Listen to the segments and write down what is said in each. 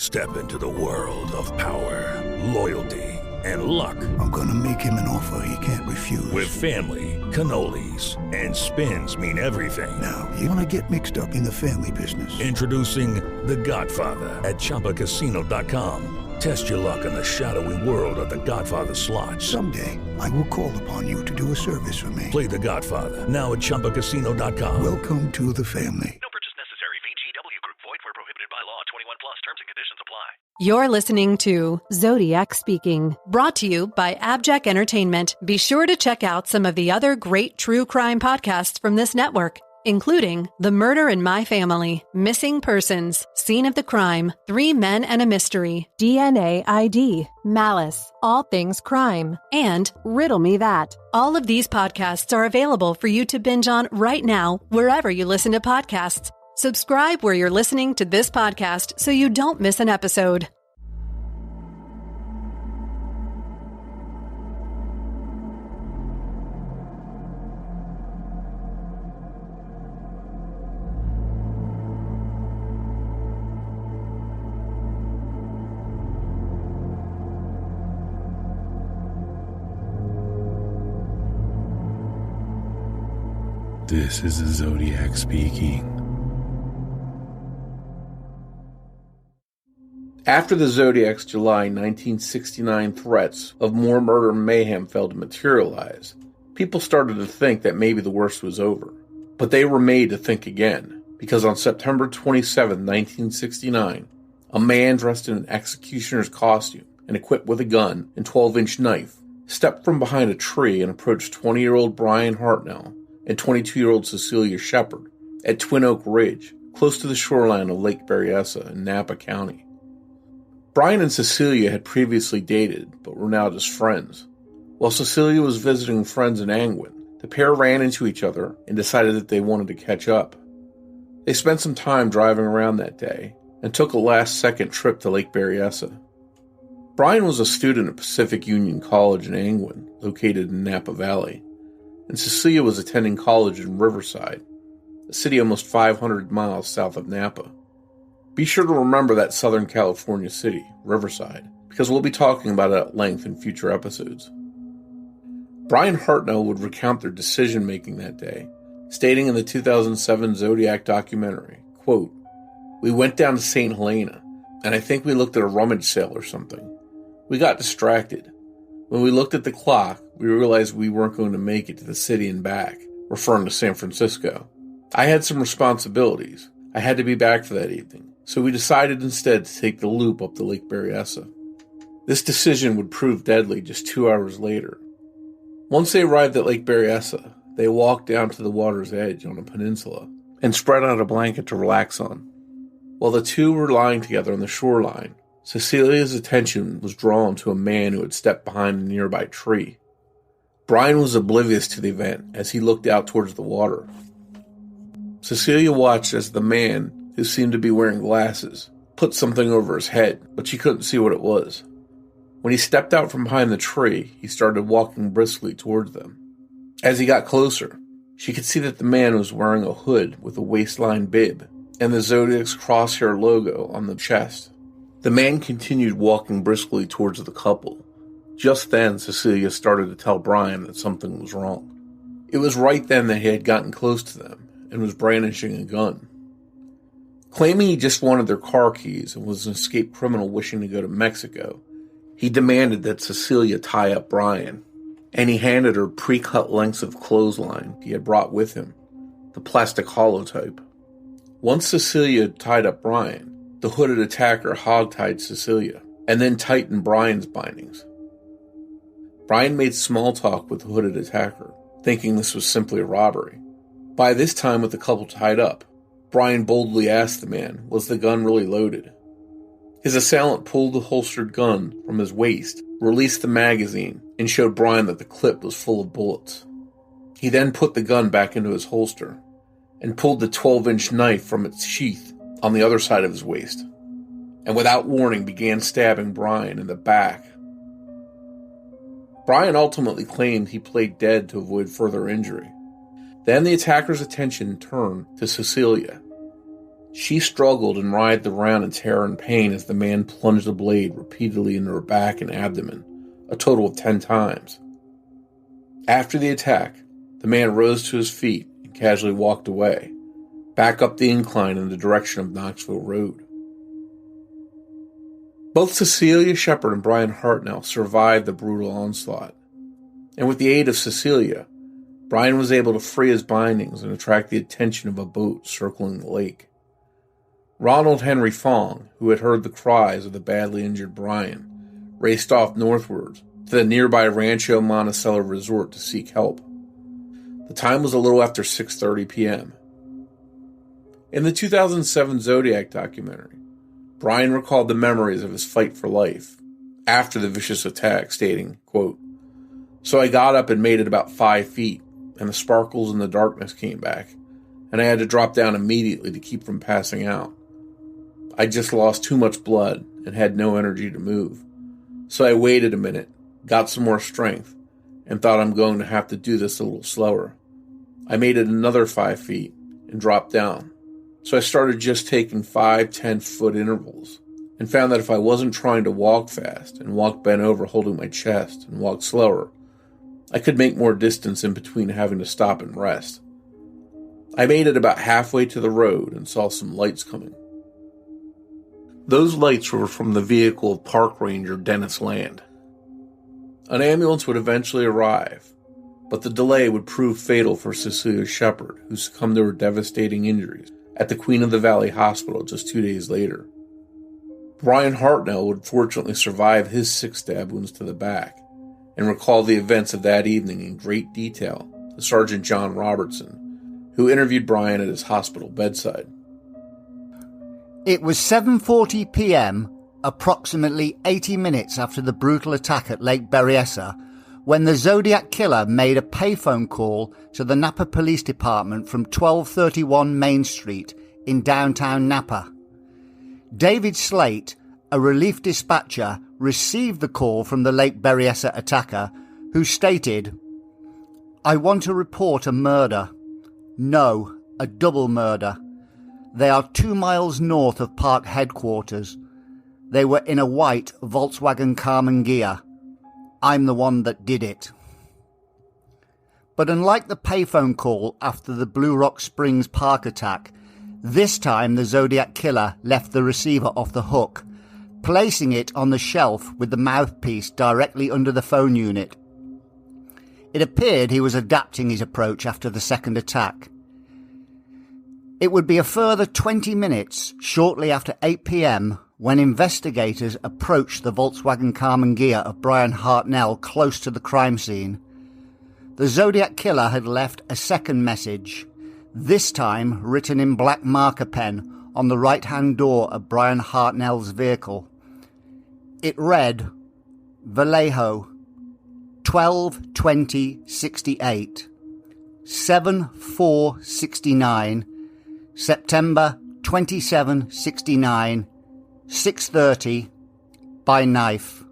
Step into the world of power, loyalty, and luck. I'm gonna make him an offer he can't refuse. With family, cannolis, and spins mean everything. Now, you wanna get mixed up in the family business. Introducing The Godfather at ChumbaCasino.com. Test your luck in the shadowy world of The Godfather slot. Someday, I will call upon you to do a service for me. Play The Godfather now at ChumbaCasino.com. Welcome to the family. No purchase necessary. VGW Group. Void where prohibited by law. 21 plus. Terms and conditions apply. You're listening to Zodiac Speaking, brought to you by AbJack Entertainment. Be sure to check out some of the other great true crime podcasts from this network, including The Murder in My Family, Missing Persons, Scene of the Crime, 3 Men and a Mystery, DNA ID, Malice, All Things Crime, and Riddle Me That. All of these podcasts are available for you to binge on right now, wherever you listen to podcasts. Subscribe where you're listening to this podcast so you don't miss an episode. This is the Zodiac speaking. After the Zodiac's July 1969 threats of more murder and mayhem failed to materialize, people started to think that maybe the worst was over. But they were made to think again, because on September 27, 1969, a man dressed in an executioner's costume and equipped with a gun and 12-inch knife stepped from behind a tree and approached 20-year-old Bryan Hartnell and 22-year-old Cecelia Shepard at Twin Oak Ridge, close to the shoreline of Lake Berryessa in Napa County. Bryan and Cecelia had previously dated, but were now just friends. While Cecelia was visiting friends in Angwin, the pair ran into each other and decided that they wanted to catch up. They spent some time driving around that day and took a last-second trip to Lake Berryessa. Bryan was a student at Pacific Union College in Angwin, located in Napa Valley, and Cecelia was attending college in Riverside, a city almost 500 miles south of Napa. Be sure to remember that Southern California city, Riverside, because we'll be talking about it at length in future episodes. Bryan Hartnell would recount their decision-making that day, stating in the 2007 Zodiac documentary, quote, "We went down to St. Helena, and I think we looked at a rummage sale or something. We got distracted. When we looked at the clock, we realized we weren't going to make it to the city and back," referring to San Francisco. "I had some responsibilities. I had to be back for that evening. So we decided instead to take the loop up to Lake Berryessa. This decision would prove deadly just 2 hours later. Once they arrived at Lake Berryessa, they walked down to the water's edge on a peninsula and spread out a blanket to relax on. While the two were lying together on the shoreline, Cecilia's attention was drawn to a man who had stepped behind a nearby tree. Bryan was oblivious to the event as he looked out towards the water. Cecelia watched as the man, who seemed to be wearing glasses, put something over his head, but she couldn't see what it was. When he stepped out from behind the tree, he started walking briskly towards them. As he got closer, she could see that the man was wearing a hood with a waistline bib and the Zodiac's crosshair logo on the chest. The man continued walking briskly towards the couple. Just then, Cecelia started to tell Bryan that something was wrong. It was right then that he had gotten close to them and was brandishing a gun. Claiming he just wanted their car keys and was an escaped criminal wishing to go to Mexico, he demanded that Cecelia tie up Bryan, and he handed her pre-cut lengths of clothesline he had brought with him, the plastic hollow type. Once Cecelia had tied up Bryan, the hooded attacker hogtied Cecelia, and then tightened Bryan's bindings. Bryan made small talk with the hooded attacker, thinking this was simply a robbery. By this time, with the couple tied up, Bryan boldly asked the man, was the gun really loaded? His assailant pulled the holstered gun from his waist, released the magazine, and showed Bryan that the clip was full of bullets. He then put the gun back into his holster, and pulled the 12-inch knife from its sheath on the other side of his waist, and without warning began stabbing Bryan in the back. Bryan ultimately claimed he played dead to avoid further injury. Then the attacker's attention turned to Cecelia. She struggled and writhed around in terror and pain as the man plunged the blade repeatedly into her back and abdomen, a total of 10 times. After the attack, the man rose to his feet and casually walked away, back up the incline in the direction of Knoxville Road. Both Cecelia Shepard and Bryan Hartnell survived the brutal onslaught, and with the aid of Cecelia, Bryan was able to free his bindings and attract the attention of a boat circling the lake. Ronald Henry Fong, who had heard the cries of the badly injured Bryan, raced off northwards to the nearby Rancho Monticello resort to seek help. The time was a little after 6:30 p.m. In the 2007 Zodiac documentary, Bryan recalled the memories of his fight for life after the vicious attack, stating, quote, "So I got up and made it about 5 feet, and the sparkles in the darkness came back, and I had to drop down immediately to keep from passing out. I just lost too much blood and had no energy to move. So I waited a minute, got some more strength, and thought I'm going to have to do this a little slower. I made it another 5 feet and dropped down. So I started just taking 5-10 foot intervals and found that if I wasn't trying to walk fast and walk bent over holding my chest and walk slower, I could make more distance in between having to stop and rest. I made it about halfway to the road and saw some lights coming. Those lights were from the vehicle of Park Ranger Dennis Land. An ambulance would eventually arrive, but the delay would prove fatal for Cecelia Shepard, who succumbed to her devastating injuries at the Queen of the Valley Hospital just 2 days later. Bryan Hartnell would fortunately survive his 6 stab wounds to the back and recall the events of that evening in great detail to Sergeant John Robertson, who interviewed Bryan at his hospital bedside. It was 7:40 p.m., approximately 80 minutes after the brutal attack at Lake Berryessa, when the Zodiac killer made a payphone call to the Napa Police Department from 1231 Main Street in downtown Napa. David Slate, a relief dispatcher, received the call from the Lake Berryessa attacker, who stated, "I want to report a murder. No, a double murder. They are 2 miles north of park headquarters. They were in a white Volkswagen Carmen Ghia. I'm the one that did it." But unlike the payphone call after the Blue Rock Springs Park attack, this time the Zodiac killer left the receiver off the hook, placing it on the shelf with the mouthpiece directly under the phone unit. It appeared he was adapting his approach after the second attack. It would be a further 20 minutes shortly after 8 p.m. when investigators approached the Volkswagen Carmen Ghia of Bryan Hartnell close to the crime scene. The Zodiac killer had left a second message, this time written in black marker pen on the right-hand door of Bryan Hartnell's vehicle. It read, Vallejo, 12/20/68, 7/4/69, September 27/69, 6:30, by knife,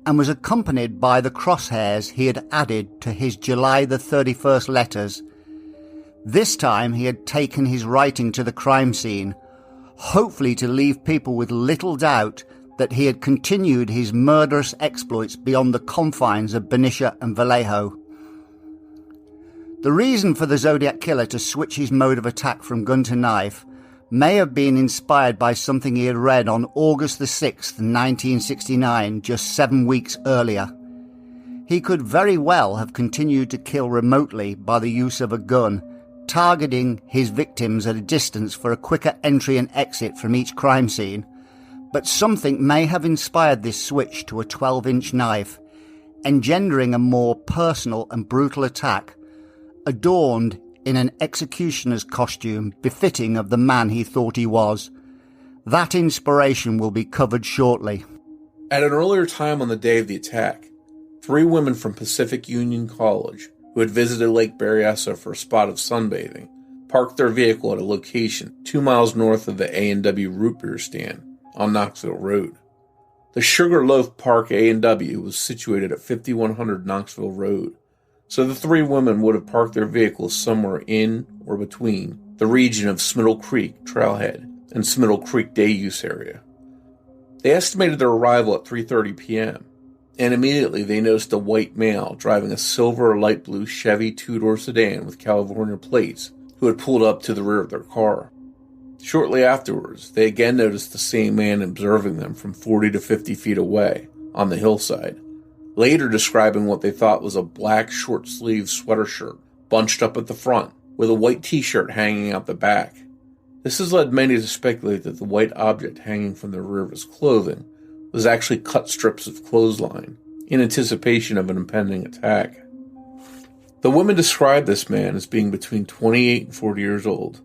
and was accompanied by the crosshairs he had added to his July the 31st letters. This time he had taken his writing to the crime scene, hopefully to leave people with little doubt that he had continued his murderous exploits beyond the confines of Benicia and Vallejo. The reason for the Zodiac killer to switch his mode of attack from gun to knife may have been inspired by something he had read on August the 6th, 1969, just 7 weeks earlier. He could very well have continued to kill remotely by the use of a gun, targeting his victims at a distance for a quicker entry and exit from each crime scene, but something may have inspired this switch to a 12-inch knife, engendering a more personal and brutal attack, adorned in an executioner's costume befitting of the man he thought he was. That inspiration will be covered shortly. At an earlier time on the day of the attack, 3 women from Pacific Union College, who had visited Lake Berryessa for a spot of sunbathing, parked their vehicle at a location 2 miles north of the A&W root beer stand on Knoxville Road. The Sugarloaf Park A&W was situated at 5100 Knoxville Road, so the 3 women would have parked their vehicles somewhere in or between the region of Smittle Creek Trailhead and Smittle Creek day use area. They estimated their arrival at 3:30 p.m., and immediately they noticed a white male driving a silver or light blue Chevy two-door sedan with California plates who had pulled up to the rear of their car. Shortly afterwards, they again noticed the same man observing them from 40 to 50 feet away on the hillside, later describing what they thought was a black short-sleeved sweater shirt bunched up at the front with a white t-shirt hanging out the back. This has led many to speculate that the white object hanging from the rear of his clothing was actually cut strips of clothesline in anticipation of an impending attack. The women described this man as being between 28 and 40 years old,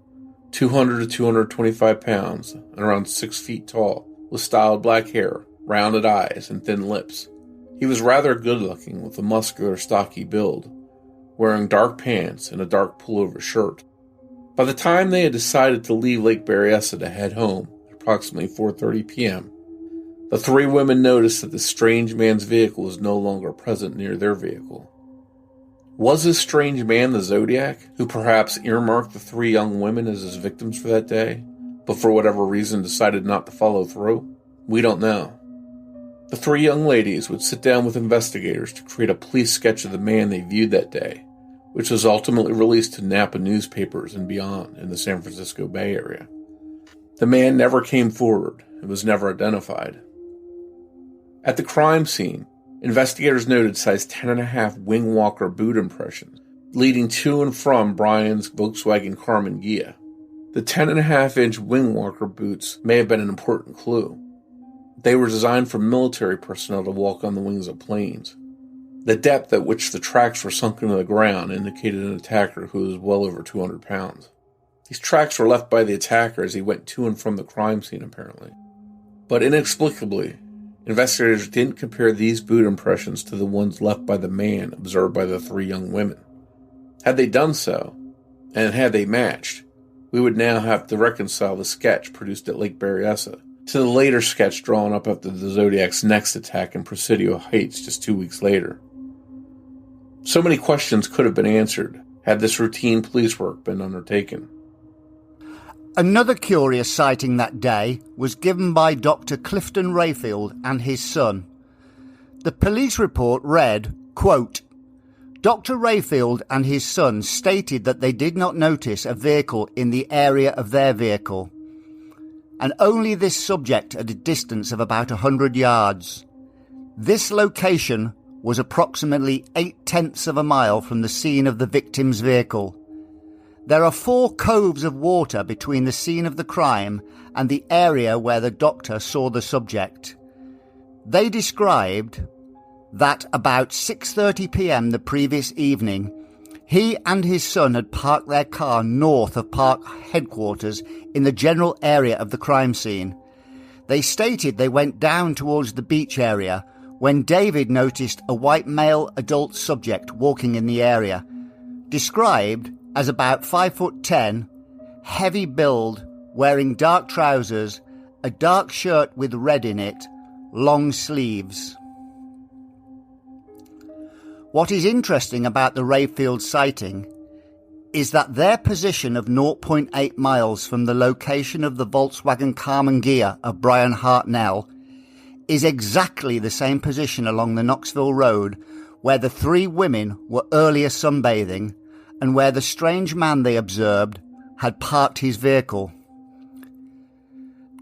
200 to 225 pounds, and around 6 feet tall, with styled black hair, rounded eyes, and thin lips. He was rather good-looking, with a muscular, stocky build, wearing dark pants and a dark pullover shirt. By the time they had decided to leave Lake Berryessa to head home at approximately 4:30 p.m., the three women noticed that the strange man's vehicle was no longer present near their vehicle. Was this strange man the Zodiac, who perhaps earmarked the three young women as his victims for that day, but for whatever reason decided not to follow through? We don't know. The three young ladies would sit down with investigators to create a police sketch of the man they viewed that day, which was ultimately released to Napa newspapers and beyond in the San Francisco Bay Area. The man never came forward and was never identified. At the crime scene, investigators noted size 10.5 wing walker boot impressions leading to and from Bryan's Volkswagen Karmann Ghia. The 10.5-inch wing walker boots may have been an important clue. They were designed for military personnel to walk on the wings of planes. The depth at which the tracks were sunk into the ground indicated an attacker who was well over 200 pounds. These tracks were left by the attacker as he went to and from the crime scene, apparently. But inexplicably, investigators didn't compare these boot impressions to the ones left by the man observed by the three young women. Had they done so, and had they matched, we would now have to reconcile the sketch produced at Lake Berryessa to the later sketch drawn up after the Zodiac's next attack in Presidio Heights just 2 weeks later. So many questions could have been answered had this routine police work been undertaken. Another curious sighting that day was given by Dr. Clifton Rayfield and his son. The police report read, quote, Dr. Rayfield and his son stated that they did not notice a vehicle in the area of their vehicle, and only this subject at a distance of about 100 yards. This location was approximately 0.8 of a mile from the scene of the victim's vehicle. There are 4 coves of water between the scene of the crime and the area where the doctor saw the subject. They described that about 6:30 p.m. the previous evening, he and his son had parked their car north of park headquarters in the general area of the crime scene. They stated they went down towards the beach area when David noticed a white male adult subject walking in the area, described as about 5'10", heavy build, wearing dark trousers, a dark shirt with red in it, long sleeves. What is interesting about the Rayfield sighting is that their position of 0.8 miles from the location of the Volkswagen Karmann Ghia of Bryan Hartnell is exactly the same position along the Knoxville Road where the three women were earlier sunbathing and where the strange man they observed had parked his vehicle.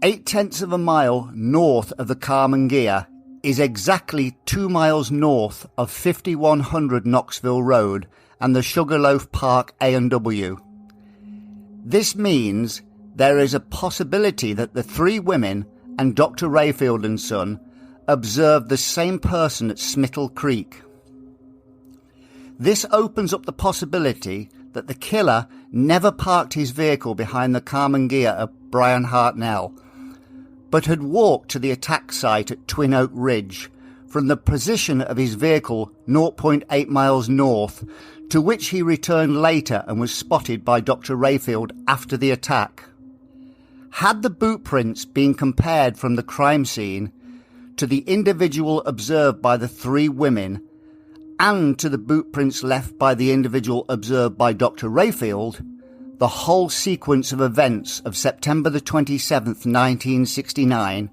0.8 of a mile north of the Karmann Ghia is exactly 2 miles north of 5100 Knoxville Road and the Sugarloaf Park A&W. This means there is a possibility that the three women and Dr. Rayfield and son observed the same person at Smittle Creek. This opens up the possibility that the killer never parked his vehicle behind the Karmann Ghia of Bryan Hartnell, but had walked to the attack site at Twin Oak Ridge from the position of his vehicle 0.8 miles north, to which he returned later and was spotted by Dr. Rayfield after the attack. Had the boot prints been compared from the crime scene to the individual observed by the three women and to the boot prints left by the individual observed by Dr. Rayfield, the whole sequence of events of September the 27th, 1969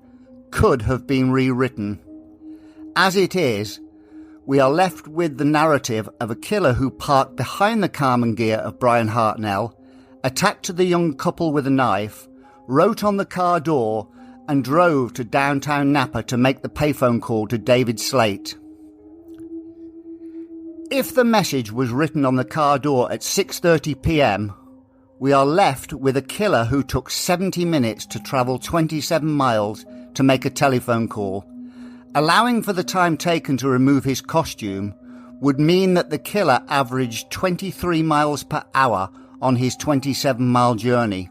could have been rewritten. As it is, we are left with the narrative of a killer who parked behind the Karmann Ghia of Bryan Hartnell, attacked the young couple with a knife, wrote on the car door, and drove to downtown Napa to make the payphone call to David Slate. If the message was written on the car door at 6:30 p.m, we are left with a killer who took 70 minutes to travel 27 miles to make a telephone call. Allowing for the time taken to remove his costume would mean that the killer averaged 23 miles per hour on his 27-mile journey.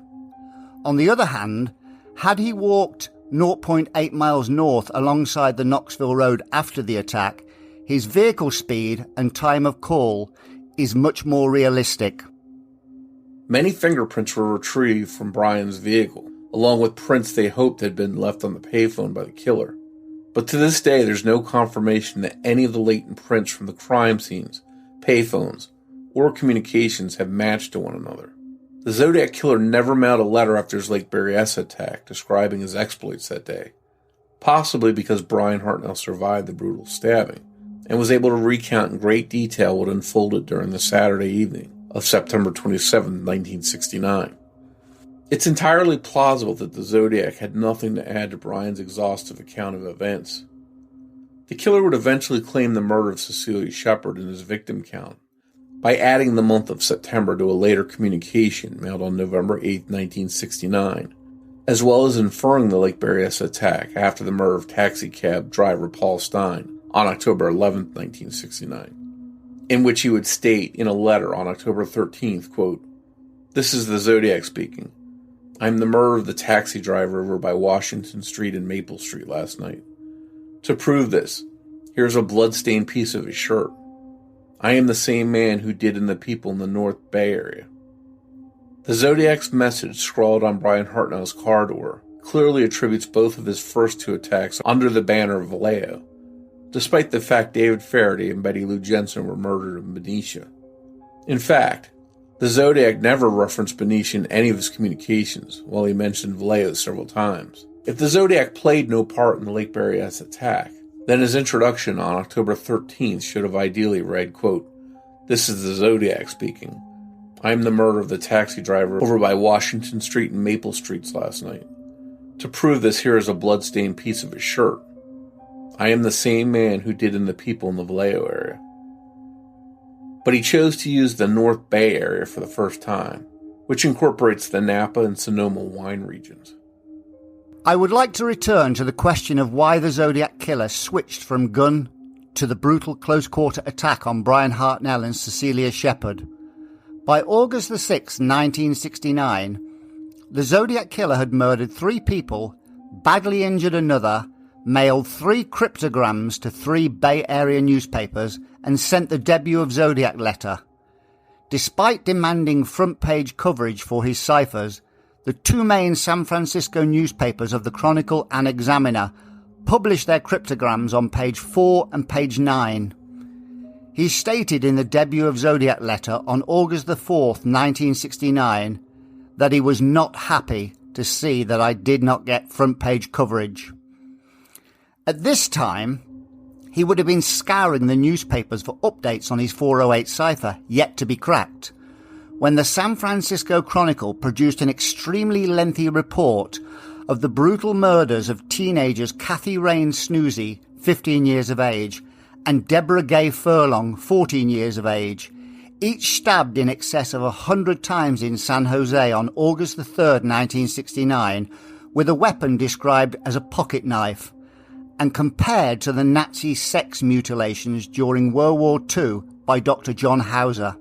On the other hand, had he walked 0.8 miles north alongside the Knoxville Road after the attack, his vehicle speed and time of call is much more realistic. Many fingerprints were retrieved from Bryan's vehicle, along with prints they hoped had been left on the payphone by the killer. But to this day, there's no confirmation that any of the latent prints from the crime scenes, payphones, or communications have matched to one another. The Zodiac killer never mailed a letter after his Lake Berryessa attack describing his exploits that day, possibly because Bryan Hartnell survived the brutal stabbing and was able to recount in great detail what unfolded during the Saturday evening of September 27, 1969. It's entirely plausible that the Zodiac had nothing to add to Bryan's exhaustive account of events. The killer would eventually claim the murder of Cecelia Shepard in his victim count by adding the month of September to a later communication mailed on November 8, 1969, as well as inferring the Lake Berryessa attack after the murder of taxicab driver Paul Stein on October 11, 1969, in which he would state in a letter on October 13th, quote, "This is the Zodiac speaking. I'm the murderer of the taxi driver over by Washington Street and Maple Street last night. To prove this, here's a blood-stained piece of his shirt. I am the same man who did in the people in the North Bay area." The Zodiac's message scrawled on Bryan Hartnell's car door clearly attributes both of his first two attacks under the banner of Vallejo, despite the fact David Faraday and Betty Lou Jensen were murdered in Benicia. In fact, the Zodiac never referenced Benicia in any of his communications, while he mentioned Vallejo several times. If the Zodiac played no part in the Lake Berryessa attack, then his introduction on October 13th should have ideally read, quote, "This is the Zodiac speaking. I am the murderer of the taxi driver over by Washington Street and Maple Streets last night. To prove this, here is a blood-stained piece of his shirt. I am the same man who did in the people in the Vallejo area." But he chose to use the North Bay area for the first time, which incorporates the Napa and Sonoma wine regions. I would like to return to the question of why the Zodiac killer switched from gun to the brutal close-quarter attack on Bryan Hartnell and Cecelia Shepard. By August the 6th, 1969, the Zodiac killer had murdered 3 people, badly injured another, mailed 3 cryptograms to 3 Bay Area newspapers, and sent the debut of Zodiac letter. Despite demanding front-page coverage for his ciphers, the 2 main San Francisco newspapers of the Chronicle and Examiner published their cryptograms on page 4 and page 9. He stated in the debut of Zodiac letter on August the 4th, 1969, that he was not happy to see that I did not get front-page coverage. At this time, he would have been scouring the newspapers for updates on his 408 cipher, yet to be cracked, when the San Francisco Chronicle produced an extremely lengthy report of the brutal murders of teenagers Kathy Rain Snoozy, 15 years of age, and Deborah Gay Furlong, 14 years of age, each stabbed in excess of 100 times in San Jose on August the 3rd, 1969, with a weapon described as a pocket knife, and compared to the Nazi sex mutilations during World War II by Dr. John Hauser.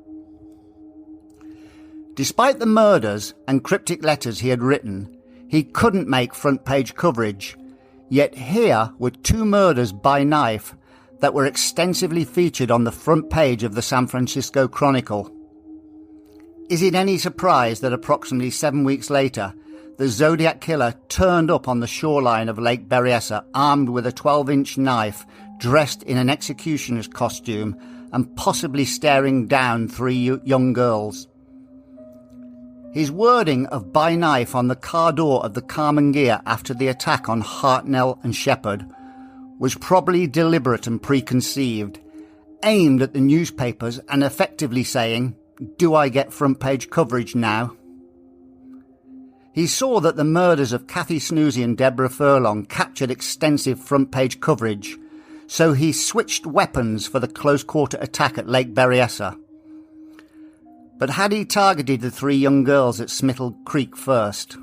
Despite the murders and cryptic letters he had written, he couldn't make front-page coverage, yet here were 2 murders by knife that were extensively featured on the front page of the San Francisco Chronicle. Is it any surprise that approximately 7 weeks later, the Zodiac killer turned up on the shoreline of Lake Berryessa armed with a 12-inch knife, dressed in an executioner's costume, and possibly staring down 3 young girls? His wording of "by knife" on the car door of the Carmen Gear after the attack on Hartnell and Shepard was probably deliberate and preconceived, aimed at the newspapers and effectively saying, "Do I get front page coverage now?" He saw that the murders of Kathy Snoosey and Deborah Furlong captured extensive front page coverage, so he switched weapons for the close quarter attack at Lake Berryessa. But had he targeted the 3 young girls at Smittle Creek first?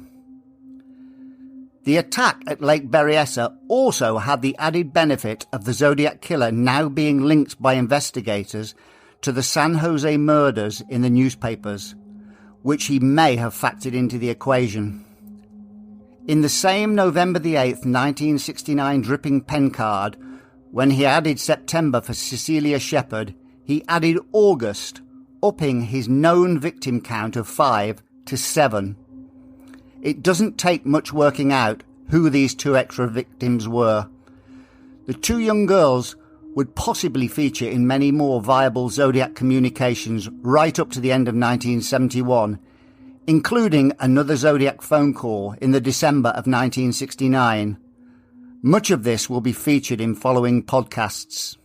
The attack at Lake Berryessa also had the added benefit of the Zodiac killer now being linked by investigators to the San Jose murders in the newspapers, which he may have factored into the equation. In the same November the 8th, 1969 dripping pen card, when he added September for Cecelia Shepard, he added August, upping his known victim count of 5 to 7. It doesn't take much working out who these 2 extra victims were. The 2 young girls would possibly feature in many more viable Zodiac communications right up to the end of 1971, including another Zodiac phone call in the December of 1969. Much of this will be featured in following podcasts.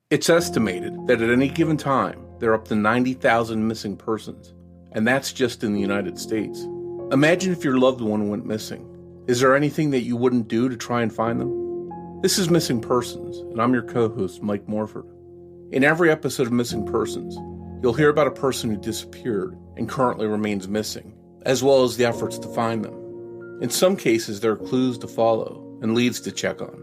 It's estimated that at any given time, there are up to 90,000 missing persons, and that's just in the United States. Imagine if your loved one went missing. Is there anything that you wouldn't do to try and find them? This is Missing Persons, and I'm your co-host, Mike Morford. In every episode of Missing Persons, you'll hear about a person who disappeared and currently remains missing, as well as the efforts to find them. In some cases, there are clues to follow and leads to check on.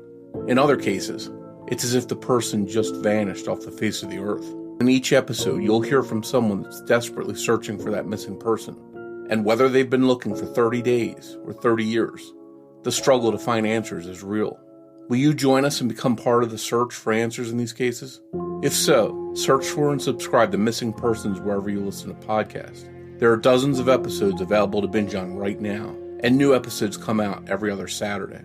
In other cases, it's as if the person just vanished off the face of the earth. In each episode, you'll hear from someone that's desperately searching for that missing person. And whether they've been looking for 30 days or 30 years, the struggle to find answers is real. Will you join us and become part of the search for answers in these cases? If so, search for and subscribe to Missing Persons wherever you listen to podcasts. There are dozens of episodes available to binge on right now, and new episodes come out every other Saturday.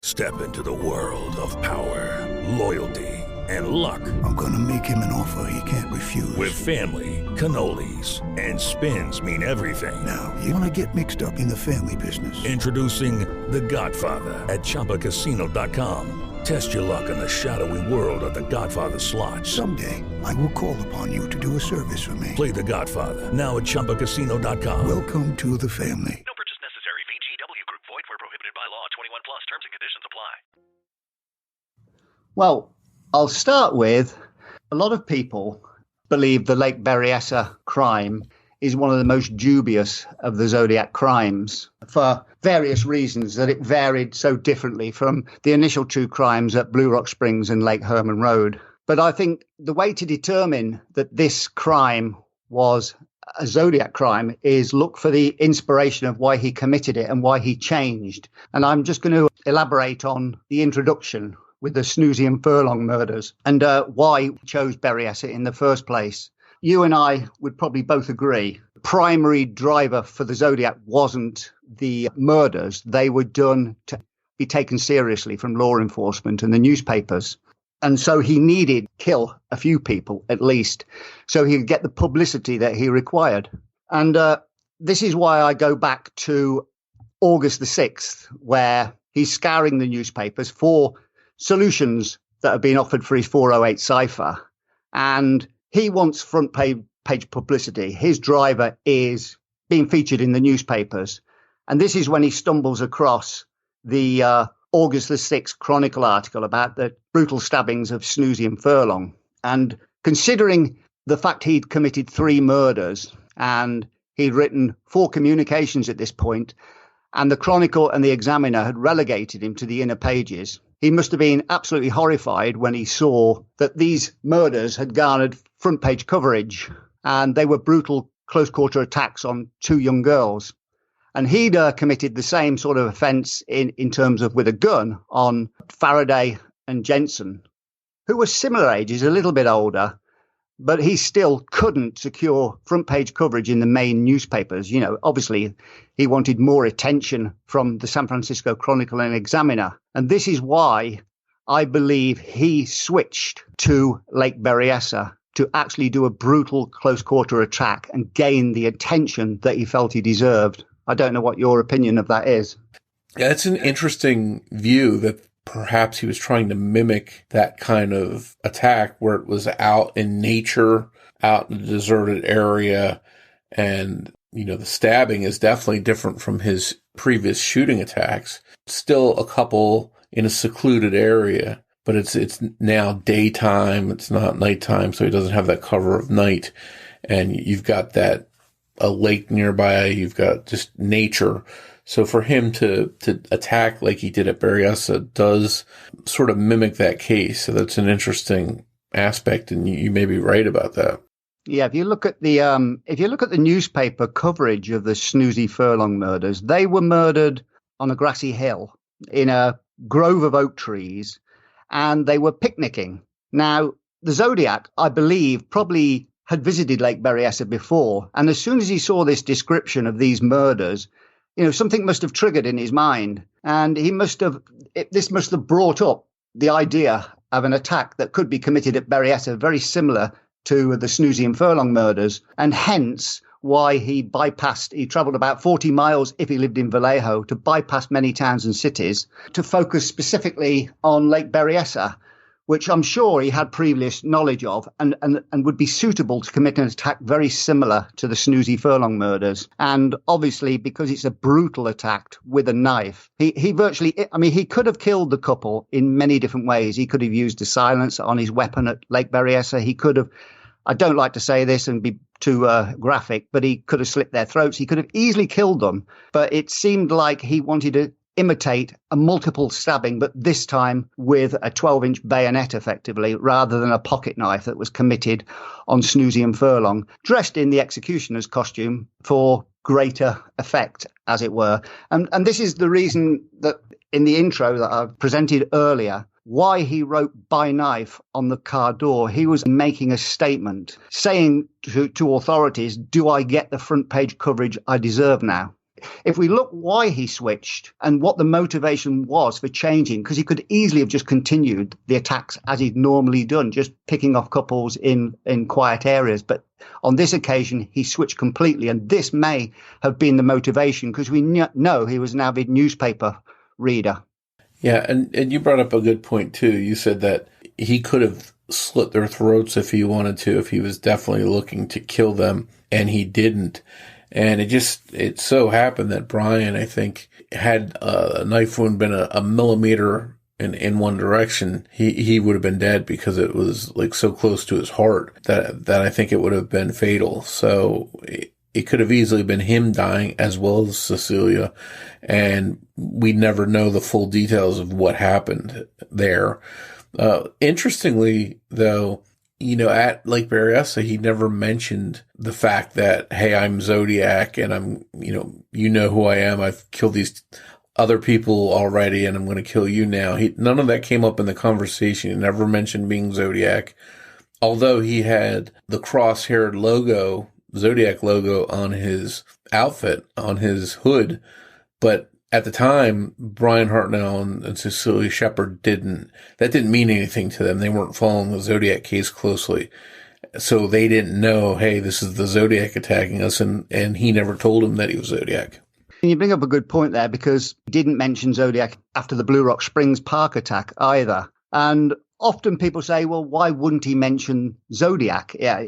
Step into the world of power, loyalty, and luck. I'm gonna make him an offer he can't refuse. With family, cannolis, and spins mean everything. Now, you wanna get mixed up in the family business. Introducing The Godfather at ChumbaCasino.com. Test your luck in the shadowy world of The Godfather slot. Someday, I will call upon you to do a service for me. Play The Godfather now at ChumbaCasino.com. Welcome to the family. No purchase necessary. VGW Group. Void where prohibited by law. 21 plus. Terms and conditions apply. Well, I'll start with, a lot of people believe the Lake Berryessa crime is one of the most dubious of the Zodiac crimes for various reasons, that it varied so differently from the initial 2 crimes at Blue Rock Springs and Lake Herman Road. But I think the way to determine that this crime was a Zodiac crime is look for the inspiration of why he committed it and why he changed. And I'm just going to elaborate on the introduction with the Snoosey and Furlong murders and why he chose Berryessa in the first place. You and I would probably both agree the primary driver for the Zodiac wasn't the murders. They were done to be taken seriously from law enforcement and the newspapers. And so he needed to kill a few people at least so he could get the publicity that he required. And this is why I go back to August the 6th, where he's scouring the newspapers for solutions that have been offered for his 408 cipher. And he wants front page publicity. His driver is being featured in the newspapers. And this is when he stumbles across the August the 6th Chronicle article about the brutal stabbings of Snoosey and Furlong. And considering the fact he'd committed 3 murders and he'd written 4 communications at this point, and the Chronicle and the Examiner had relegated him to the inner pages, he must have been absolutely horrified when he saw that these murders had garnered front page coverage and they were brutal close quarter attacks on 2 young girls. And he'd committed the same sort of offence in terms of with a gun on Faraday and Jensen, who were similar ages, a little bit older, but he still couldn't secure front page coverage in the main newspapers. You know, obviously he wanted more attention from the San Francisco Chronicle and Examiner. And this is why I believe he switched to Lake Berryessa to actually do a brutal close quarter attack and gain the attention that he felt he deserved. I don't know what your opinion of that is. Yeah, it's an interesting view that perhaps he was trying to mimic that kind of attack where it was out in nature, out in a deserted area. And, the stabbing is definitely different from his previous shooting attacks. Still a couple in a secluded area, but it's now daytime. It's not nighttime, so he doesn't have that cover of night. And you've got a lake nearby. You've got just nature. So for him to attack like he did at Berryessa does sort of mimic that case. So that's an interesting aspect, and you may be right about that. Yeah, if you look at the newspaper coverage of the Snoozy Furlong murders, they were murdered on a grassy hill in a grove of oak trees, and they were picnicking. Now, the Zodiac, I believe, probably had visited Lake Berryessa before, and as soon as he saw this description of these murders, something must have triggered in his mind, and this must have brought up the idea of an attack that could be committed at Berryessa, very similar to the Snoozy and Furlong murders, and hence why he traveled about 40 miles if he lived in Vallejo to bypass many towns and cities to focus specifically on Lake Berryessa, which I'm sure he had previous knowledge of and would be suitable to commit an attack very similar to the Snoozy Furlong murders. And obviously, because it's a brutal attack with a knife, he could have killed the couple in many different ways. He could have used a silencer on his weapon at Lake Berryessa. He could have, I don't like to say this and be too graphic, but he could have slit their throats. He could have easily killed them, but it seemed like he wanted to imitate a multiple stabbing, but this time with a 12-inch bayonet, effectively, rather than a pocket knife that was committed on Snoozy and Furlong, dressed in the executioner's costume for greater effect, as it were. And this is the reason that in the intro that I presented earlier, why he wrote by knife on the car door. He was making a statement saying to authorities, do I get the front page coverage I deserve now? If we look why he switched and what the motivation was for changing, because he could easily have just continued the attacks as he'd normally done, just picking off couples in quiet areas. But on this occasion, he switched completely. And this may have been the motivation because we know he was an avid newspaper reader. Yeah, and you brought up a good point, too. You said that he could have slit their throats if he wanted to, if he was definitely looking to kill them, and he didn't. And it so happened that Bryan, I think, had a knife wound been a millimeter in one direction, he would have been dead because it was like so close to his heart that I think it would have been fatal. So it could have easily been him dying as well as Cecelia. And we never know the full details of what happened there. Interestingly, though, at Lake Berryessa, he never mentioned the fact that, hey, I'm Zodiac and I'm, you know who I am. I've killed these other people already and I'm going to kill you now. None of that came up in the conversation. He never mentioned being Zodiac, although he had the cross-haired logo, Zodiac logo on his outfit, on his hood. But at the time, Bryan Hartnell and Cecelia Shepard didn't mean anything to them. They weren't following the Zodiac case closely. So they didn't know, hey, this is the Zodiac attacking us, and he never told them that he was Zodiac. And you bring up a good point there, because he didn't mention Zodiac after the Blue Rock Springs Park attack either. And often people say, well, why wouldn't he mention Zodiac? Yeah,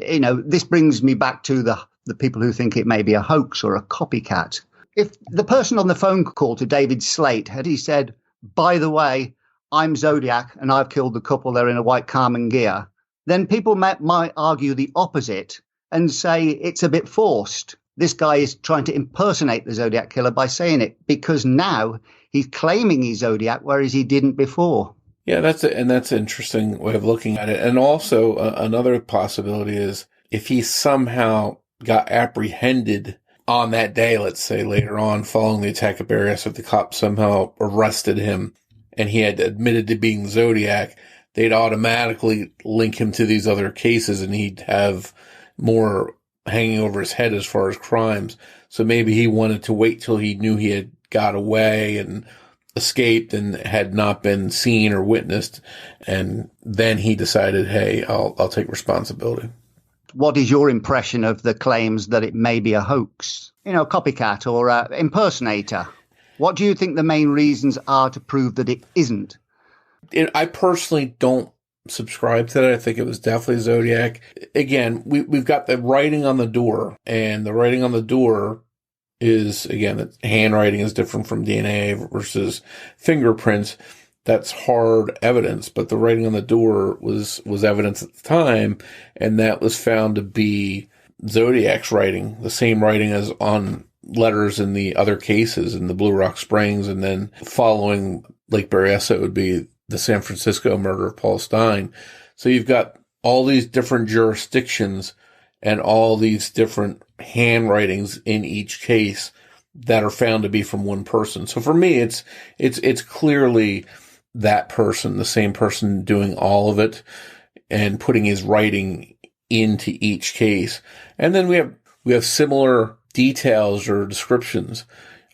this brings me back to the people who think it may be a hoax or a copycat. If the person on the phone call to David Slate had he said, by the way, I'm Zodiac and I've killed the couple, they're in a white Carmen gear, then people might argue the opposite and say it's a bit forced. This guy is trying to impersonate the Zodiac killer by saying it, because now he's claiming he's Zodiac, whereas he didn't before. Yeah, that's an interesting way of looking at it. And also another possibility is if he somehow got apprehended on that day, let's say later on, following the attack at Berryessa, if the cops somehow arrested him and he had admitted to being Zodiac, they'd automatically link him to these other cases and he'd have more hanging over his head as far as crimes. So maybe he wanted to wait till he knew he had got away and escaped and had not been seen or witnessed. And then he decided, hey, I'll take responsibility. What is your impression of the claims that it may be a hoax? A copycat or an impersonator? What do you think the main reasons are to prove that it isn't? I personally don't subscribe to that. I think it was definitely Zodiac. Again, we've got the writing on the door, and the writing on the door is, again, handwriting is different from DNA versus fingerprints. That's hard evidence, but the writing on the door was evidence at the time, and that was found to be Zodiac's writing, the same writing as on letters in the other cases in the Blue Rock Springs, and then following Lake Berryessa, it would be the San Francisco murder of Paul Stine. So you've got all these different jurisdictions and all these different handwritings in each case that are found to be from one person. So for me, it's clearly that person, the same person doing all of it and putting his writing into each case. And then we have similar details or descriptions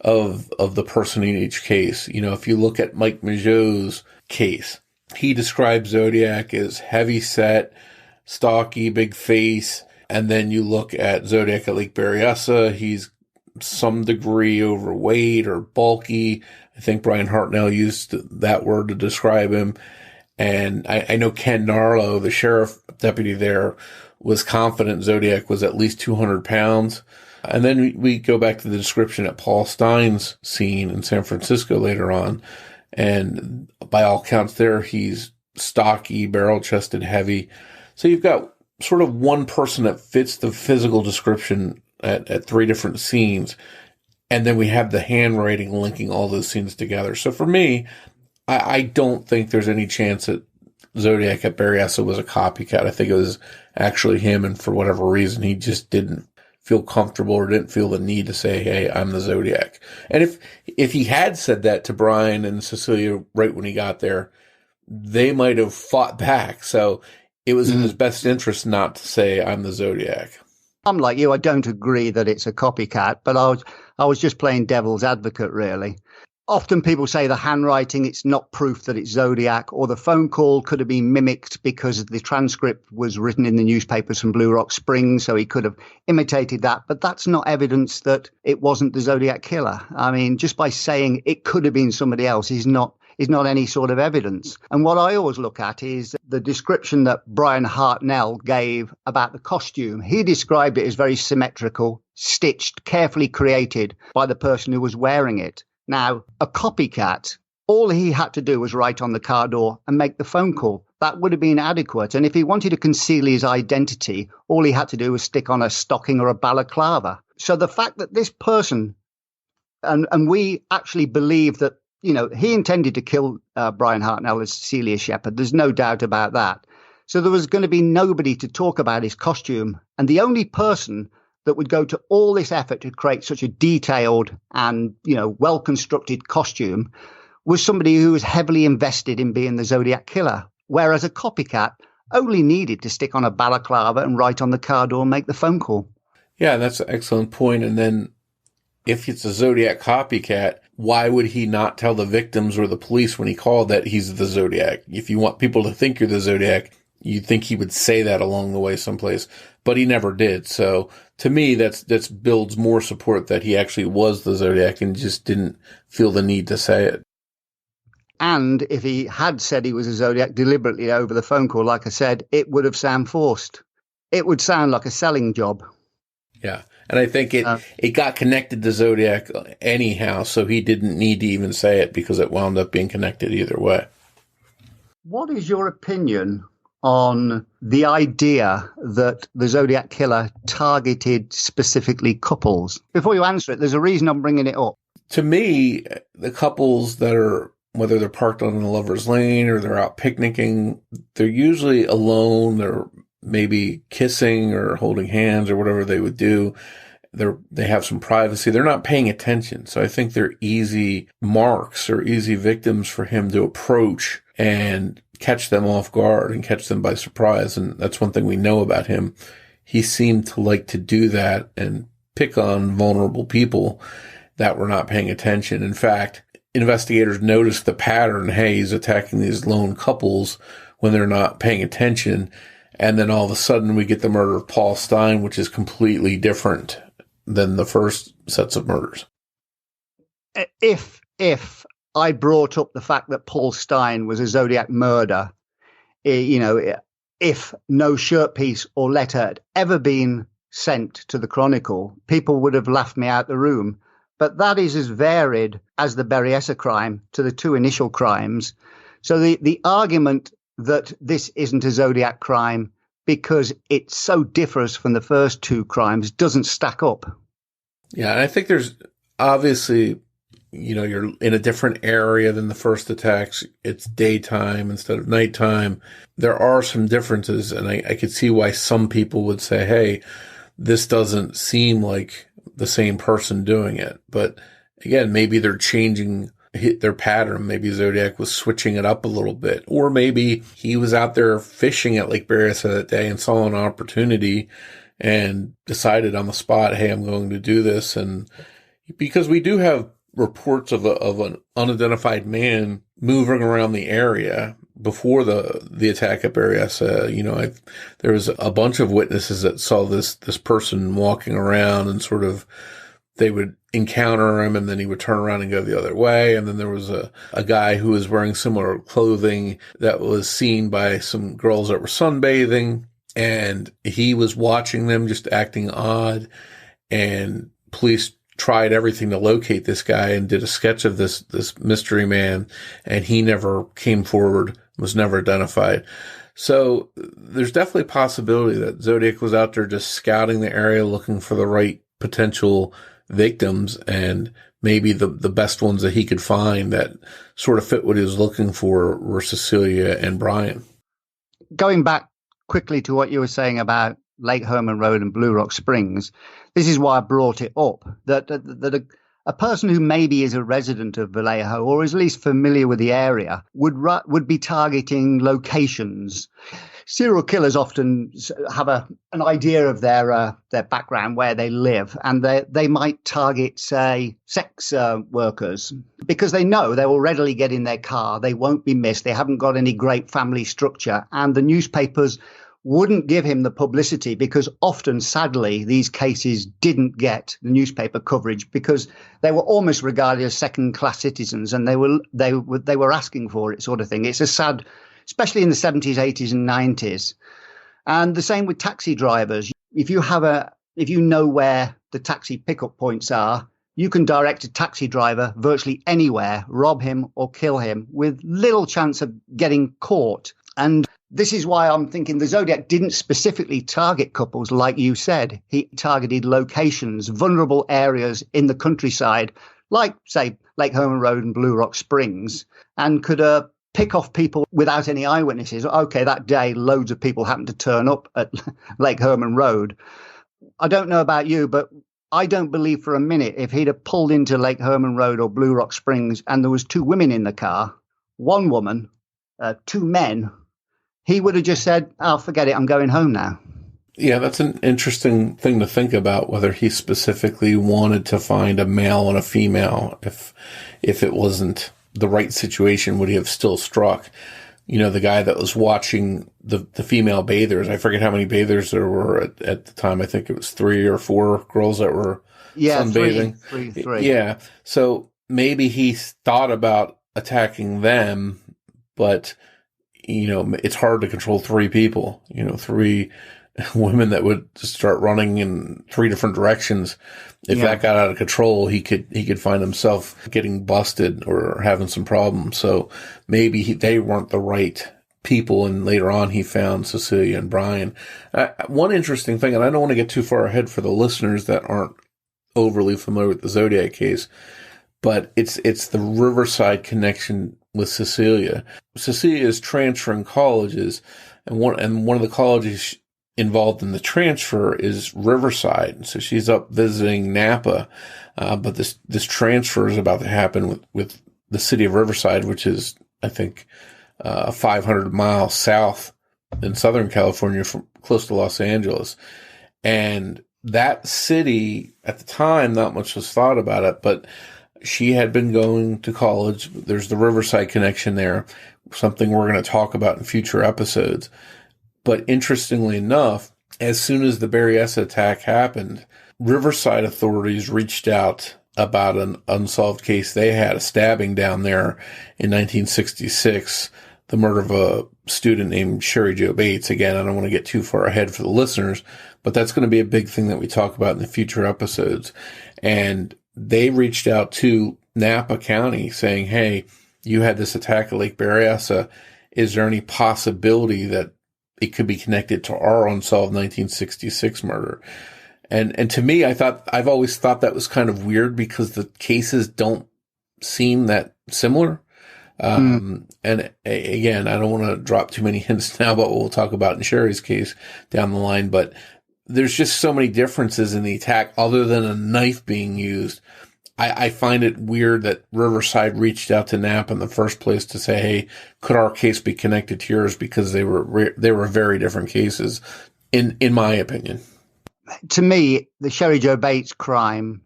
of the person in each case. If you look at Mike Mageau's case, he describes Zodiac as heavy set, stocky, big face. And then you look at Zodiac at Lake Berryessa, he's some degree overweight or bulky. I think Bryan Hartnell used that word to describe him. And I know Ken Narlow, the sheriff deputy there, was confident Zodiac was at least 200 pounds. And then we go back to the description at Paul Stine's scene in San Francisco later on. And by all counts there, he's stocky, barrel-chested, heavy. So you've got sort of one person that fits the physical description at three different scenes. And then we have the handwriting linking all those scenes together. So for me, I don't think there's any chance that Zodiac at Berryessa was a copycat. I think it was actually him, and for whatever reason, he just didn't feel comfortable or didn't feel the need to say, hey, I'm the Zodiac. And if he had said that to Bryan and Cecelia right when he got there, they might have fought back. So it was in his best interest not to say, I'm the Zodiac. I'm like you. I don't agree that it's a copycat, but I was just playing devil's advocate, really. Often people say the handwriting, it's not proof that it's Zodiac, or the phone call could have been mimicked because the transcript was written in the newspapers from Blue Rock Springs, so he could have imitated that. But that's not evidence that it wasn't the Zodiac killer. I mean, just by saying it could have been somebody else is not any sort of evidence. And what I always look at is the description that Bryan Hartnell gave about the costume. He described it as very symmetrical, stitched, carefully created by the person who was wearing it. Now, a copycat, all he had to do was write on the car door and make the phone call. That would have been adequate. And if he wanted to conceal his identity, all he had to do was stick on a stocking or a balaclava. So the fact that this person, and we actually believe that, he intended to kill Bryan Hartnell as Cecelia Shepard. There's no doubt about that. So there was going to be nobody to talk about his costume. And the only person that would go to all this effort to create such a detailed and, well-constructed costume was somebody who was heavily invested in being the Zodiac killer. Whereas a copycat only needed to stick on a balaclava and write on the car door and make the phone call. Yeah, that's an excellent point. And then if it's a Zodiac copycat, why would he not tell the victims or the police when he called that he's the Zodiac? If you want people to think you're the Zodiac, you'd think he would say that along the way someplace, but he never did. So to me, that's builds more support that he actually was the Zodiac and just didn't feel the need to say it. And if he had said he was a Zodiac deliberately over the phone call, like I said, it would have sound forced. It would sound like a selling job. Yeah. And I think it got connected to Zodiac anyhow, so he didn't need to even say it because it wound up being connected either way. What is your opinion on the idea that the Zodiac killer targeted specifically couples? Before you answer it, there's a reason I'm bringing it up. To me, the couples that are, whether they're parked on the lover's lane or they're out picnicking, they're usually alone. They're maybe kissing or holding hands or whatever they would do. They have some privacy. They're not paying attention. So I think they're easy marks or easy victims for him to approach and catch them off guard and catch them by surprise. And that's one thing we know about him. He seemed to like to do that and pick on vulnerable people that were not paying attention. In fact, investigators noticed the pattern. Hey, he's attacking these lone couples when they're not paying attention. And then all of a sudden we get the murder of Paul Stine, which is completely different than the first sets of murders. If I brought up the fact that Paul Stine was a Zodiac murder, if no shirt piece or letter had ever been sent to the Chronicle, people would have laughed me out the room. But that is as varied as the Berryessa crime to the two initial crimes. So the argument that this isn't a Zodiac crime because it so differs from the first two crimes doesn't stack up. Yeah, and I think there's obviously, you're in a different area than the first attacks. It's daytime instead of nighttime. There are some differences, and I could see why some people would say, hey, this doesn't seem like the same person doing it. But again, maybe they're changing their pattern. Maybe Zodiac was switching it up a little bit, or maybe he was out there fishing at Lake Berryessa that day and saw an opportunity and decided on the spot, hey, I'm going to do this. And because we do have reports of an unidentified man moving around the area before the attack at Berryessa. There was a bunch of witnesses that saw this person walking around, and sort of they would encounter him and then he would turn around and go the other way. And then there was a guy who was wearing similar clothing that was seen by some girls that were sunbathing, and he was watching them just acting odd, and police tried everything to locate this guy and did a sketch of this mystery man, and he never came forward, was never identified. So there's definitely a possibility that Zodiac was out there just scouting the area, looking for the right potential victims, and maybe the best ones that he could find that sort of fit what he was looking for were Cecelia and Bryan. Going back quickly to what you were saying about Lake Herman Road and Blue Rock Springs, this is why I brought it up, that a person who maybe is a resident of Vallejo or is at least familiar with the area would be targeting locations. Serial killers often have an idea of their background, where they live, and they might target, say, sex workers, because they know they will readily get in their car. They won't be missed. They haven't got any great family structure, and the newspapers wouldn't give him the publicity, because often, sadly, these cases didn't get the newspaper coverage because they were almost regarded as second-class citizens, and they were asking for it, sort of thing. It's a sad, especially in the 70s, 80s, and 90s. And the same with taxi drivers. If you know where the taxi pickup points are, you can direct a taxi driver virtually anywhere, rob him or kill him with little chance of getting caught. And this is why I'm thinking the Zodiac didn't specifically target couples, like you said. He targeted locations, vulnerable areas in the countryside, like, say, Lake Herman Road and Blue Rock Springs, and could pick off people without any eyewitnesses. Okay, that day, loads of people happened to turn up at Lake Herman Road. I don't know about you, but I don't believe for a minute if he'd have pulled into Lake Herman Road or Blue Rock Springs and there was two women in the car, one woman, two men, he would have just said, "Oh, forget it, I'm going home now." Yeah, that's an interesting thing to think about, whether he specifically wanted to find a male and a female. If it wasn't the right situation, would he have still struck? The guy that was watching the female bathers, I forget how many bathers there were at the time. I think it was 3 or 4 girls that were sunbathing. Three. Yeah. So maybe he thought about attacking them, but it's hard to control 3 people, 3 women that would just start running in 3 different directions. If that got out of control, he could find himself getting busted or having some problems. So maybe they weren't the right people. And later on, he found Cecelia and Bryan. One interesting thing, and I don't want to get too far ahead for the listeners that aren't overly familiar with the Zodiac case, but it's the Riverside connection with Cecelia. Cecelia is transferring colleges, and one of the colleges involved in the transfer is Riverside. So she's up visiting Napa, but this transfer is about to happen with the city of Riverside, which is, I think, 500 miles south in Southern California, from close to Los Angeles. And that city, at the time, not much was thought about it, but she had been going to college. There's the Riverside connection there, something we're going to talk about in future episodes. But interestingly enough, as soon as the Berryessa attack happened, Riverside authorities reached out about an unsolved case they had, a stabbing down there in 1966, the murder of a student named Sherry Jo Bates. Again, I don't want to get too far ahead for the listeners, but that's going to be a big thing that we talk about in the future episodes. And they reached out to Napa County saying, hey, you had this attack at Lake Berryessa. Is there any possibility that it could be connected to our unsolved 1966 murder? And to me, I've always thought that was kind of weird because the cases don't seem that similar. And again, I don't want to drop too many hints now about what we'll talk about in Sherry's case down the line, but there's just so many differences in the attack other than a knife being used. I find it weird that Riverside reached out to Napa in the first place to say, hey, could our case be connected to yours? Because they were very different cases, in my opinion. To me, the Sherry Jo Bates crime,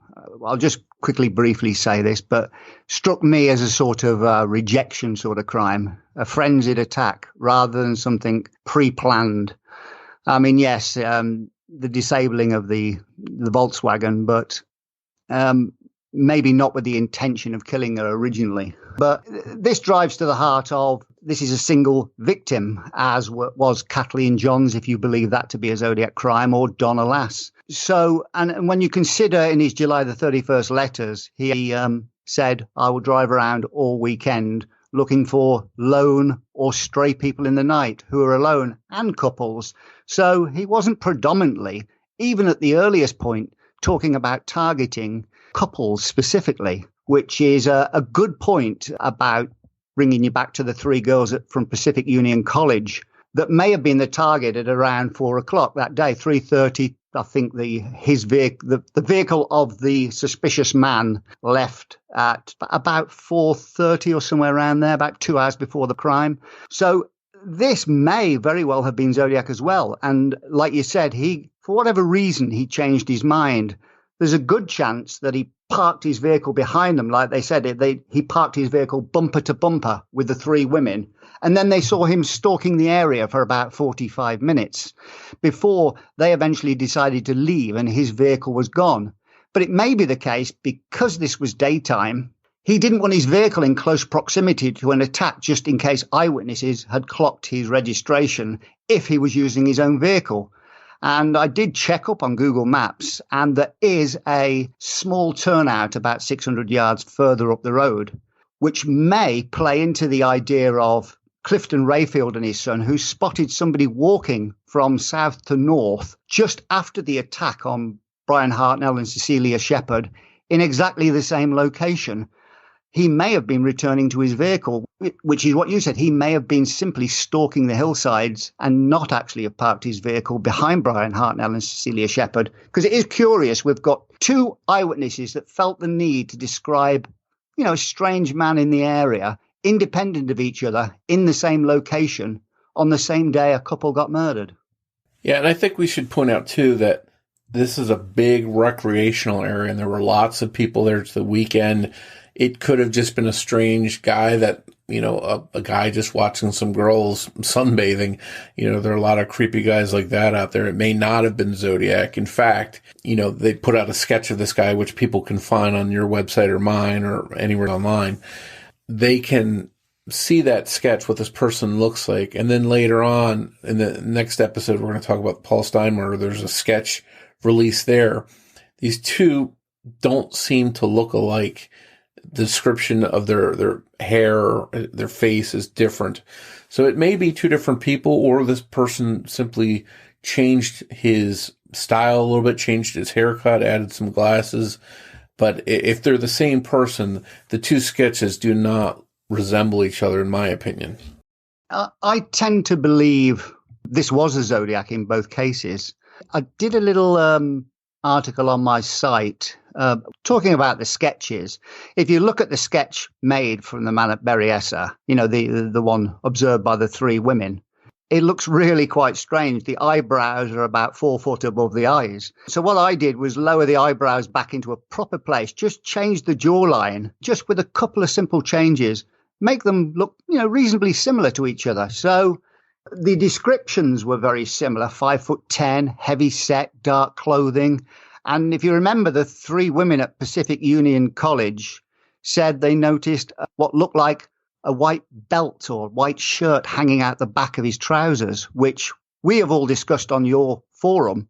I'll just quickly briefly say this, but struck me as a sort of rejection sort of crime, a frenzied attack rather than something pre-planned. I mean, yes, the disabling of the Volkswagen, but maybe not with the intention of killing her originally. But this drives to the heart of, this is a single victim, as was Kathleen Johns, if you believe that to be a Zodiac crime, or Donna Lass. So, and when you consider in his July the 31st letters, he said, I will drive around all weekend looking for lone or stray people in the night who are alone, and couples. So he wasn't predominantly, even at the earliest point, talking about targeting couples specifically, which is a good point about bringing you back to the three girls from Pacific Union College that may have been the target at around 4:00 that day, 3:30. I think the vehicle of the suspicious man left at about 4:30 or somewhere around there, about 2 hours before the crime. So this may very well have been Zodiac as well. And like you said, for whatever reason, he changed his mind. There's a good chance that he parked his vehicle behind them. Like they said, he parked his vehicle bumper to bumper with the three women. And then they saw him stalking the area for about 45 minutes before they eventually decided to leave and his vehicle was gone. But it may be the case, because this was daytime, he didn't want his vehicle in close proximity to an attack just in case eyewitnesses had clocked his registration if he was using his own vehicle. And I did check up on Google Maps, and there is a small turnout about 600 yards further up the road, which may play into the idea of Clifton Rayfield and his son, who spotted somebody walking from south to north just after the attack on Bryan Hartnell and Cecelia Shepard in exactly the same location. He may have been returning to his vehicle, which is what you said. He may have been simply stalking the hillsides and not actually have parked his vehicle behind Bryan Hartnell and Cecelia Shepard. Because it is curious, we've got two eyewitnesses that felt the need to describe, a strange man in the area, independent of each other, in the same location, on the same day a couple got murdered. Yeah, and I think we should point out, too, that this is a big recreational area, and there were lots of people there. It's the weekend. It could have just been a strange guy that, a guy just watching some girls sunbathing. There are a lot of creepy guys like that out there. It may not have been Zodiac. In fact, they put out a sketch of this guy, which people can find on your website or mine or anywhere online. They can see that sketch, what this person looks like. And then later on in the next episode, we're going to talk about the Paul Stein murder. There's a sketch released there. These two don't seem to look alike. The description of their hair, their face is different. So it may be two different people, or this person simply changed his style a little bit, changed his haircut, added some glasses. But if they're the same person, the two sketches do not resemble each other, in my opinion. I tend to believe this was a Zodiac in both cases. I did a little article on my site talking about the sketches. If you look at the sketch made from the man at Berryessa, the one observed by the three women, it looks really quite strange. The eyebrows are about 4 foot above the eyes. So what I did was lower the eyebrows back into a proper place, just change the jawline, just with a couple of simple changes, make them look, reasonably similar to each other. So the descriptions were very similar, 5'10", heavy set, dark clothing. And if you remember, the 3 women at Pacific Union College said they noticed what looked like a white belt or white shirt hanging out the back of his trousers, which we have all discussed on your forum,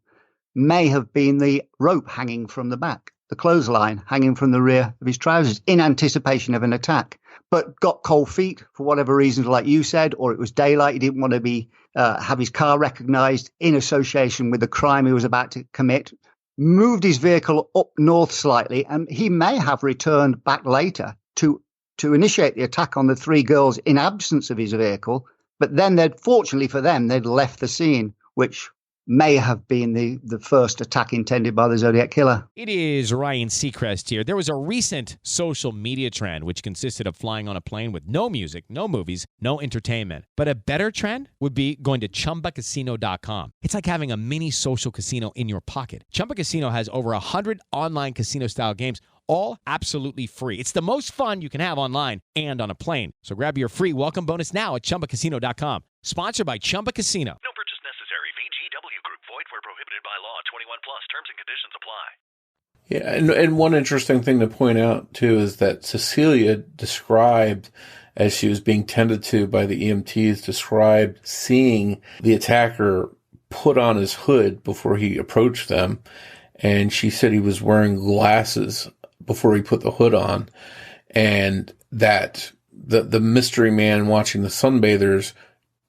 may have been the rope hanging from the back, the clothesline hanging from the rear of his trousers in anticipation of an attack. But got cold feet for whatever reasons, like you said, or it was daylight. He didn't want to be have his car recognized in association with the crime he was about to commit. Moved his vehicle up north slightly, and he may have returned back later to initiate the attack on the 3 girls in absence of his vehicle. But then fortunately for them, they'd left the scene, which may have been the first attack intended by the Zodiac Killer. It is Ryan Seacrest here. There was a recent social media trend which consisted of flying on a plane with no music, no movies, no entertainment. But a better trend would be going to ChumbaCasino.com. It's like having a mini social casino in your pocket. Chumba Casino has over 100 online casino-style games, all absolutely free. It's the most fun you can have online and on a plane. So grab your free welcome bonus now at ChumbaCasino.com. Sponsored by Chumba Casino. No purchase necessary. VGW Group. Void where prohibited by law. 21 plus. Terms and conditions apply. Yeah, and one interesting thing to point out, too, is that Cecelia described, as she was being tended to by the EMTs, described seeing the attacker put on his hood before he approached them. And she said he was wearing glasses before he put the hood on, and that the mystery man watching the sunbathers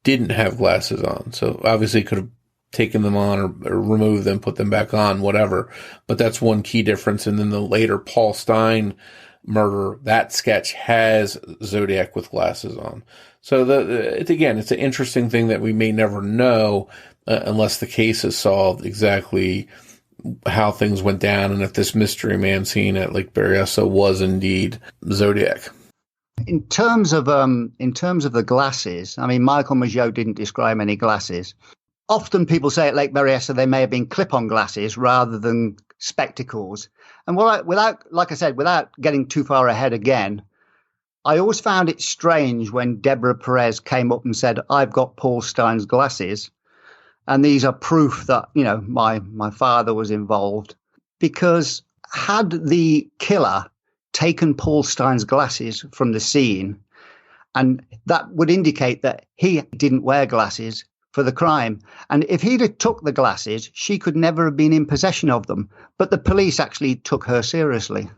didn't have glasses on. So obviously could have taken them on or removed them, put them back on, whatever. But that's one key difference. And then the later Paul Stein murder, that sketch has Zodiac with glasses on. So it's an interesting thing that we may never know unless the case is solved exactly how things went down and if this mystery man seen at Lake Berryessa was indeed Zodiac. In terms of the glasses, I mean, Michael Mageau didn't describe any glasses. Often people say at Lake Berryessa they may have been clip-on glasses rather than spectacles. And without getting too far ahead again, I always found it strange when Deborah Perez came up and said, "I've got Paul Stein's glasses. And these are proof that, my father was involved." Because had the killer taken Paul Stein's glasses from the scene, and that would indicate that he didn't wear glasses for the crime. And if he'd have took the glasses, she could never have been in possession of them. But the police actually took her seriously.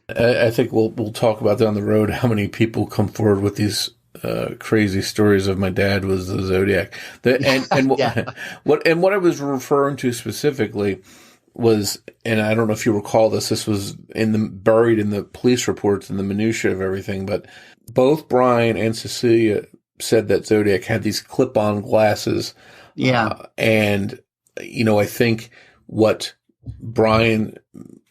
I think we'll talk about down the road how many people come forward with these crazy stories of my dad was the Zodiac. What I was referring to specifically was, and I don't know if you recall this was buried in the police reports and the minutia of everything, but both Bryan and Cecelia said that Zodiac had these clip-on glasses. Yeah. I think what Bryan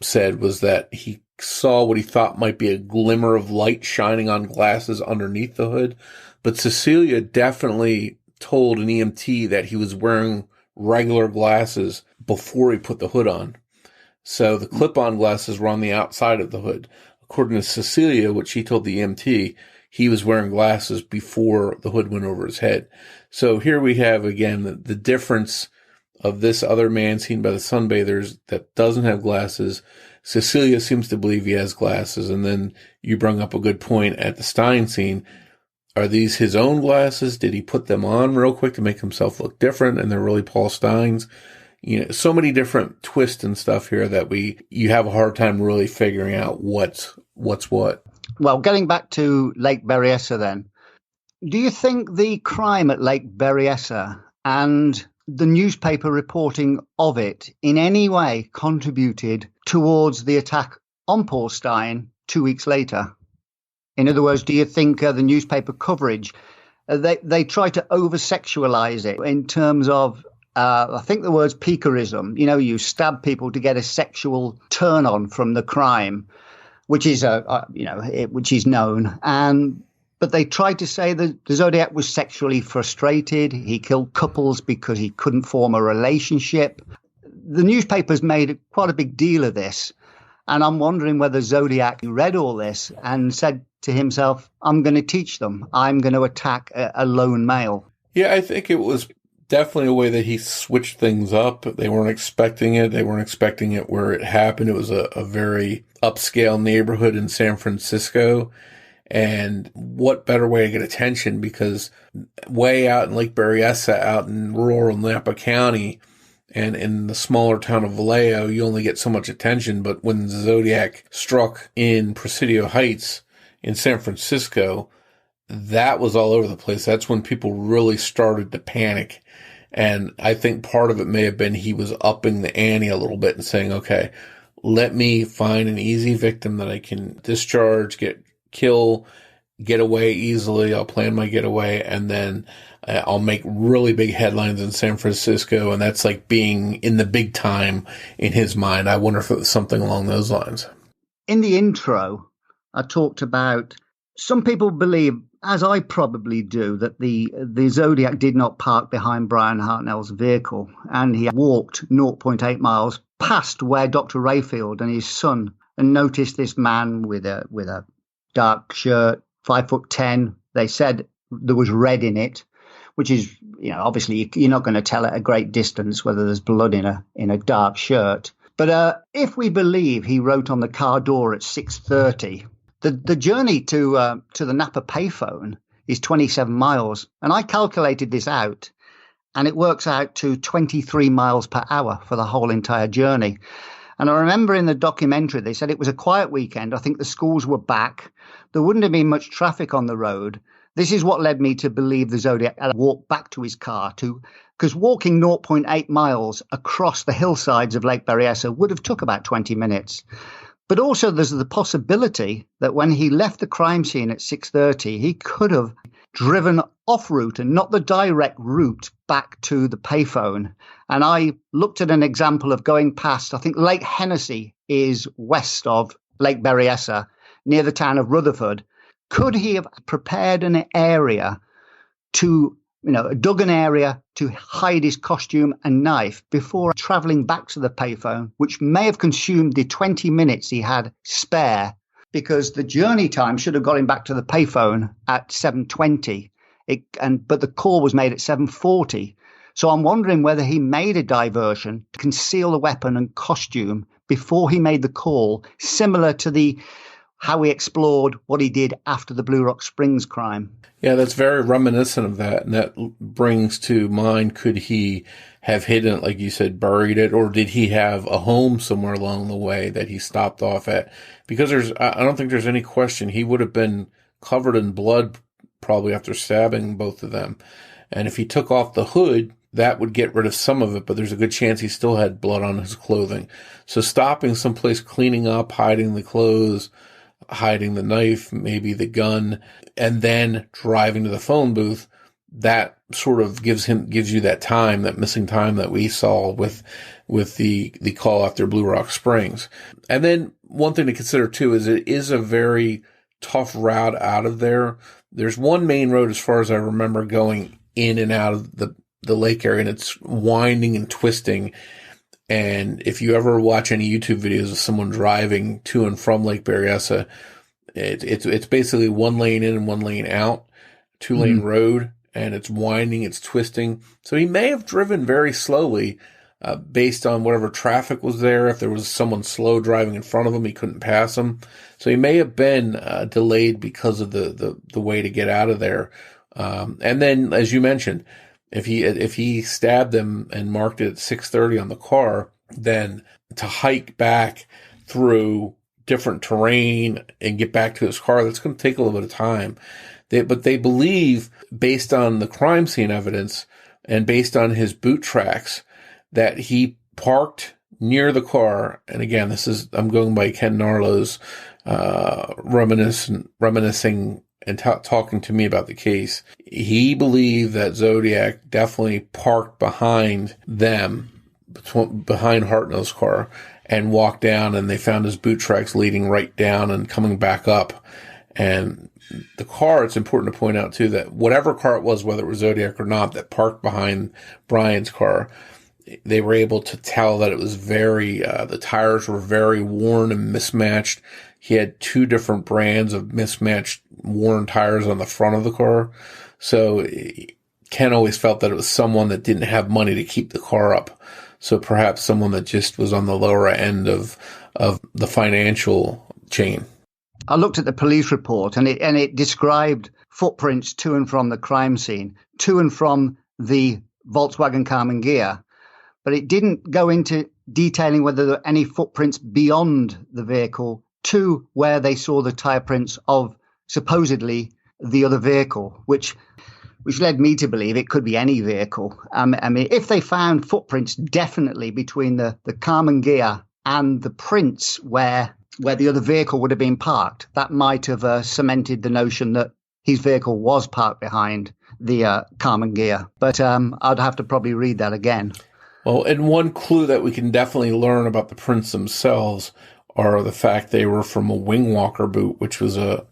said was that he saw what he thought might be a glimmer of light shining on glasses underneath the hood. But Cecelia definitely told an EMT that he was wearing regular glasses before he put the hood on. So the clip-on glasses were on the outside of the hood. According to Cecelia, what she told the EMT, he was wearing glasses before the hood went over his head. So here we have, again, the difference of this other man seen by the sunbathers that doesn't have glasses. Cecelia seems to believe he has glasses. And then you bring up a good point at the Stein scene. Are these his own glasses? Did he put them on real quick to make himself look different? And they're really Paul Stein's? So many different twists and stuff here that you have a hard time really figuring out what's what. Well, getting back to Lake Berryessa then, do you think the crime at Lake Berryessa and the newspaper reporting of it in any way contributed towards the attack on Paul Stein 2 weeks later? In other words, do you think the newspaper coverage, they try to over-sexualize it in terms of, I think the word's piquerism. You stab people to get a sexual turn on from the crime, which is, which is known. And But they tried to say that the Zodiac was sexually frustrated. He killed couples because he couldn't form a relationship. The newspapers made quite a big deal of this. And I'm wondering whether Zodiac read all this and said to himself, I'm going to teach them. I'm going to attack a lone male. Yeah, I think it was definitely a way that he switched things up. They weren't expecting it. They weren't expecting it where it happened. It was a very upscale neighborhood in San Francisco. And what better way to get attention? Because way out in Lake Berryessa, out in rural Napa County, and in the smaller town of Vallejo, you only get so much attention. But when the Zodiac struck in Presidio Heights in San Francisco, that was all over the place. That's when people really started to panic. And I think part of it may have been he was upping the ante a little bit and saying, okay, let me find an easy victim that I can discharge, kill, get away easily. I'll plan my getaway, and then I'll make really big headlines in San Francisco. And that's like being in the big time in his mind. I wonder if it was something along those lines. In the intro, I talked about some people believe, as I probably do, that the Zodiac did not park behind Bryan Hartnell's vehicle, and he walked 0.8 miles past where Dr. Rayfield and his son and noticed this man with a dark shirt, 5'10". They said there was red in it, which is, obviously you're not going to tell at a great distance whether there's blood in a dark shirt. But if we believe he wrote on the car door at 6:30, the journey to the Napa payphone is 27 miles. And I calculated this out, and it works out to 23 miles per hour for the whole entire journey. And I remember in the documentary, they said it was a quiet weekend. I think the schools were back. There wouldn't have been much traffic on the road. This is what led me to believe the Zodiac had walked back to his car because walking 0.8 miles across the hillsides of Lake Berryessa would have took about 20 minutes. But also there's the possibility that when he left the crime scene at 6:30, he could have driven off route and not the direct route back to the payphone. And I looked at an example of going past, I think Lake Hennessy is west of Lake Berryessa, near the town of Rutherford. Could he have prepared an area dug an area to hide his costume and knife before traveling back to the payphone, which may have consumed the 20 minutes he had spare, because the journey time should have got him back to the payphone at 7:20, but the call was made at 7:40. So I'm wondering whether he made a diversion to conceal the weapon and costume before he made the call, similar to how he explored what he did after the Blue Rock Springs crime. Yeah, that's very reminiscent of that. And that brings to mind, could he have hidden it, like you said, buried it, or did he have a home somewhere along the way that he stopped off at? Because I don't think there's any question he would have been covered in blood probably after stabbing both of them. And if he took off the hood, that would get rid of some of it, but there's a good chance he still had blood on his clothing. So stopping someplace, cleaning up, hiding the clothes, hiding the knife, maybe the gun, and then driving to the phone booth, that sort of gives you that time, that missing time that we saw with the call after Blue Rock Springs. And then one thing to consider too is it is a very tough route out of there. There's one main road, as far as I remember, going in and out of the lake area, and it's winding and twisting. And if you ever watch any YouTube videos of someone driving to and from Lake Berryessa, it's basically one lane in and one lane out, 2-lane road, and it's winding, it's twisting. So he may have driven very slowly based on whatever traffic was there. If there was someone slow driving in front of him, he couldn't pass him. So he may have been delayed because of the way to get out of there. And then, as you mentioned, if he stabbed them and marked it at 6:30 on the car, then to hike back through different terrain and get back to his car, that's going to take a little bit of time. But they believe, based on the crime scene evidence and based on his boot tracks, that he parked near the car. And again, I'm going by Ken Narlow's reminiscing and talking to me about the case. He believed that Zodiac definitely parked behind them, behind Hartnell's car, and walked down, and they found his boot tracks leading right down and coming back up. And the car, it's important to point out too, that whatever car it was, whether it was Zodiac or not, that parked behind Bryan's car, they were able to tell that it was the tires were very worn and mismatched. He had 2 different brands of mismatched worn tires on the front of the car. So Ken always felt that it was someone that didn't have money to keep the car up. So perhaps someone that just was on the lower end of the financial chain. I looked at the police report and it described footprints to and from the crime scene, to and from the Volkswagen Karmann Ghia, but it didn't go into detailing whether there were any footprints beyond the vehicle to where they saw the tire prints of supposedly the other vehicle, which led me to believe it could be any vehicle. I mean, if they found footprints definitely between the Karmann Ghia and the prints where the other vehicle would have been parked, that might have cemented the notion that his vehicle was parked behind the Karmann Ghia. But I'd have to probably read that again. Well, and one clue that we can definitely learn about the prints themselves are the fact they were from a wing walker boot, which was a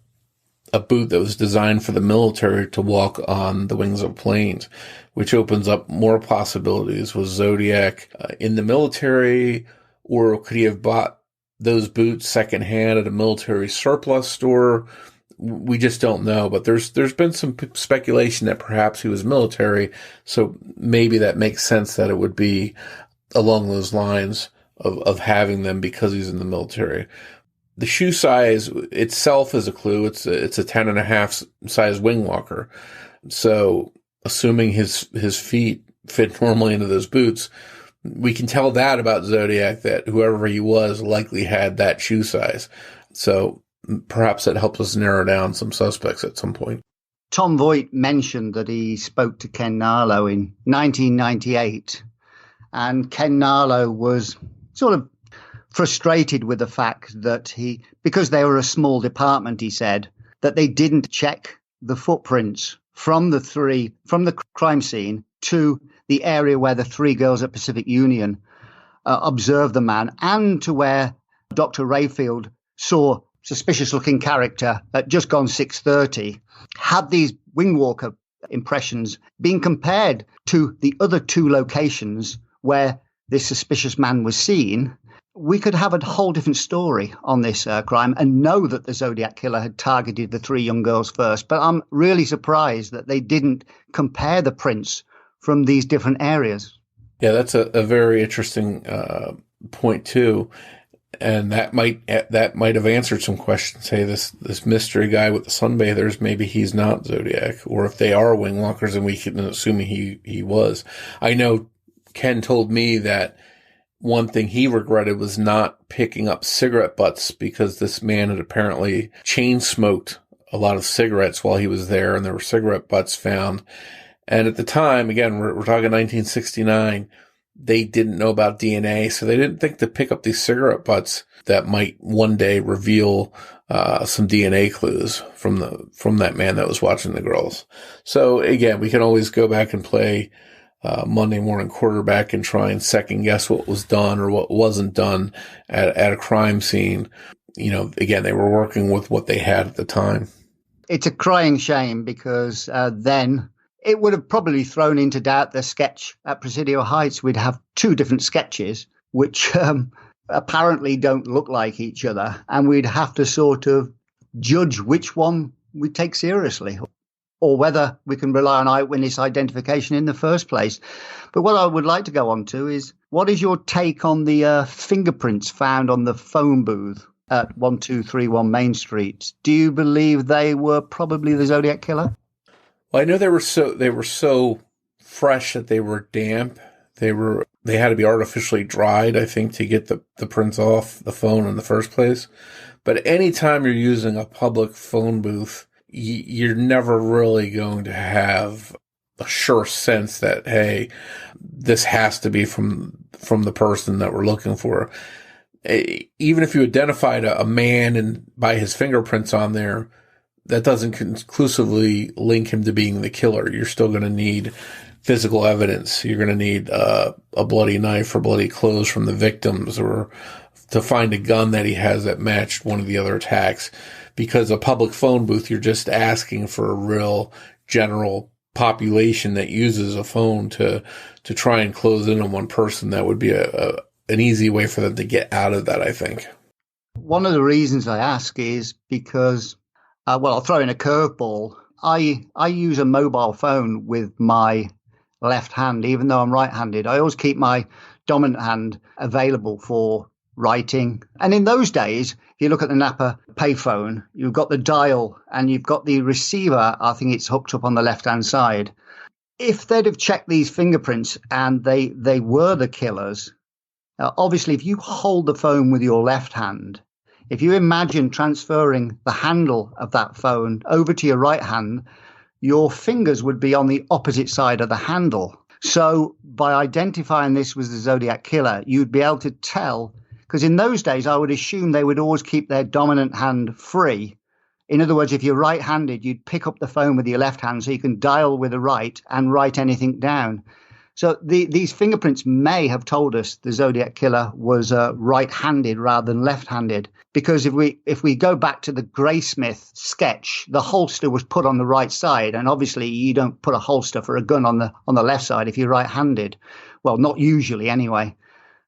boot that was designed for the military to walk on the wings of planes, which opens up more possibilities. Was Zodiac in the military, or could he have bought those boots secondhand at a military surplus store? We just don't know, but there's been some speculation that perhaps he was military, so maybe that makes sense that it would be along those lines of having them because he's in the military. The shoe size itself is a clue. It's a 10.5 size wing walker. So assuming his feet fit normally into those boots, we can tell that about Zodiac, that whoever he was likely had that shoe size. So perhaps that helps us narrow down some suspects at some point. Tom Voigt mentioned that he spoke to Ken Narlow in 1998, and Ken Narlow was sort of frustrated with the fact that because they were a small department, he said, that they didn't check the footprints from the crime scene to the area where the 3 girls at Pacific Union observed the man, and to where Dr. Rayfield saw suspicious-looking character at just gone 6:30. Had these wing walker impressions been compared to the other 2 locations where this suspicious man was seen, we could have a whole different story on this crime and know that the Zodiac killer had targeted the 3 young girls first. But I'm really surprised that they didn't compare the prints from these different areas. Yeah, that's a very interesting point too. And that might have answered some questions. Hey, this mystery guy with the sunbathers, maybe he's not Zodiac, or if they are wing walkers, and we can assume he was. I know Ken told me that one thing he regretted was not picking up cigarette butts, because this man had apparently chain smoked a lot of cigarettes while he was there, and there were cigarette butts found. And at the time, again, we're talking 1969, they didn't know about DNA, so they didn't think to pick up these cigarette butts that might one day reveal some DNA clues from that man that was watching the girls. So again, we can always go back and play Monday morning quarterback and try and second guess what was done or what wasn't done at a crime scene. You know, again, they were working with what they had at the time. It's a crying shame, because then it would have probably thrown into doubt the sketch at Presidio Heights. We'd have 2 different sketches, which apparently don't look like each other. And we'd have to sort of judge which one we take seriously, or whether we can rely on eyewitness identification in the first place. But what I would like to go on to is, what is your take on the fingerprints found on the phone booth at 1231 Main Street? Do you believe they were probably the Zodiac killer? Well, I know they were so fresh that they were damp. They had to be artificially dried, I think, to get the prints off the phone in the first place. But anytime you're using a public phone booth, you're never really going to have a sure sense that, hey, this has to be from the person that we're looking for. Even if you identified a man and by his fingerprints on there, that doesn't conclusively link him to being the killer. You're still going to need physical evidence. You're going to need a bloody knife or bloody clothes from the victims, or to find a gun that he has that matched one of the other attacks, because a public phone booth, you're just asking for a real general population that uses a phone to try and close in on one person. That would be an easy way for them to get out of that, I think. One of the reasons I ask is because, I'll throw in a curveball. I use a mobile phone with my left hand, even though I'm right-handed. I always keep my dominant hand available for writing. And in those days, if you look at the Napa payphone, you've got the dial and you've got the receiver. I think it's hooked up on the left-hand side. If they'd have checked these fingerprints and they were the killers, obviously, if you hold the phone with your left hand, if you imagine transferring the handle of that phone over to your right hand, your fingers would be on the opposite side of the handle. So by identifying this was the Zodiac killer, you'd be able to tell, because in those days, I would assume they would always keep their dominant hand free. In other words, if you're right-handed, you'd pick up the phone with your left hand so you can dial with the right and write anything down. So these fingerprints may have told us the Zodiac killer was right-handed rather than left-handed. Because if we go back to the Graysmith sketch, the holster was put on the right side, and obviously you don't put a holster for a gun on the left side if you're right-handed. Well, not usually anyway.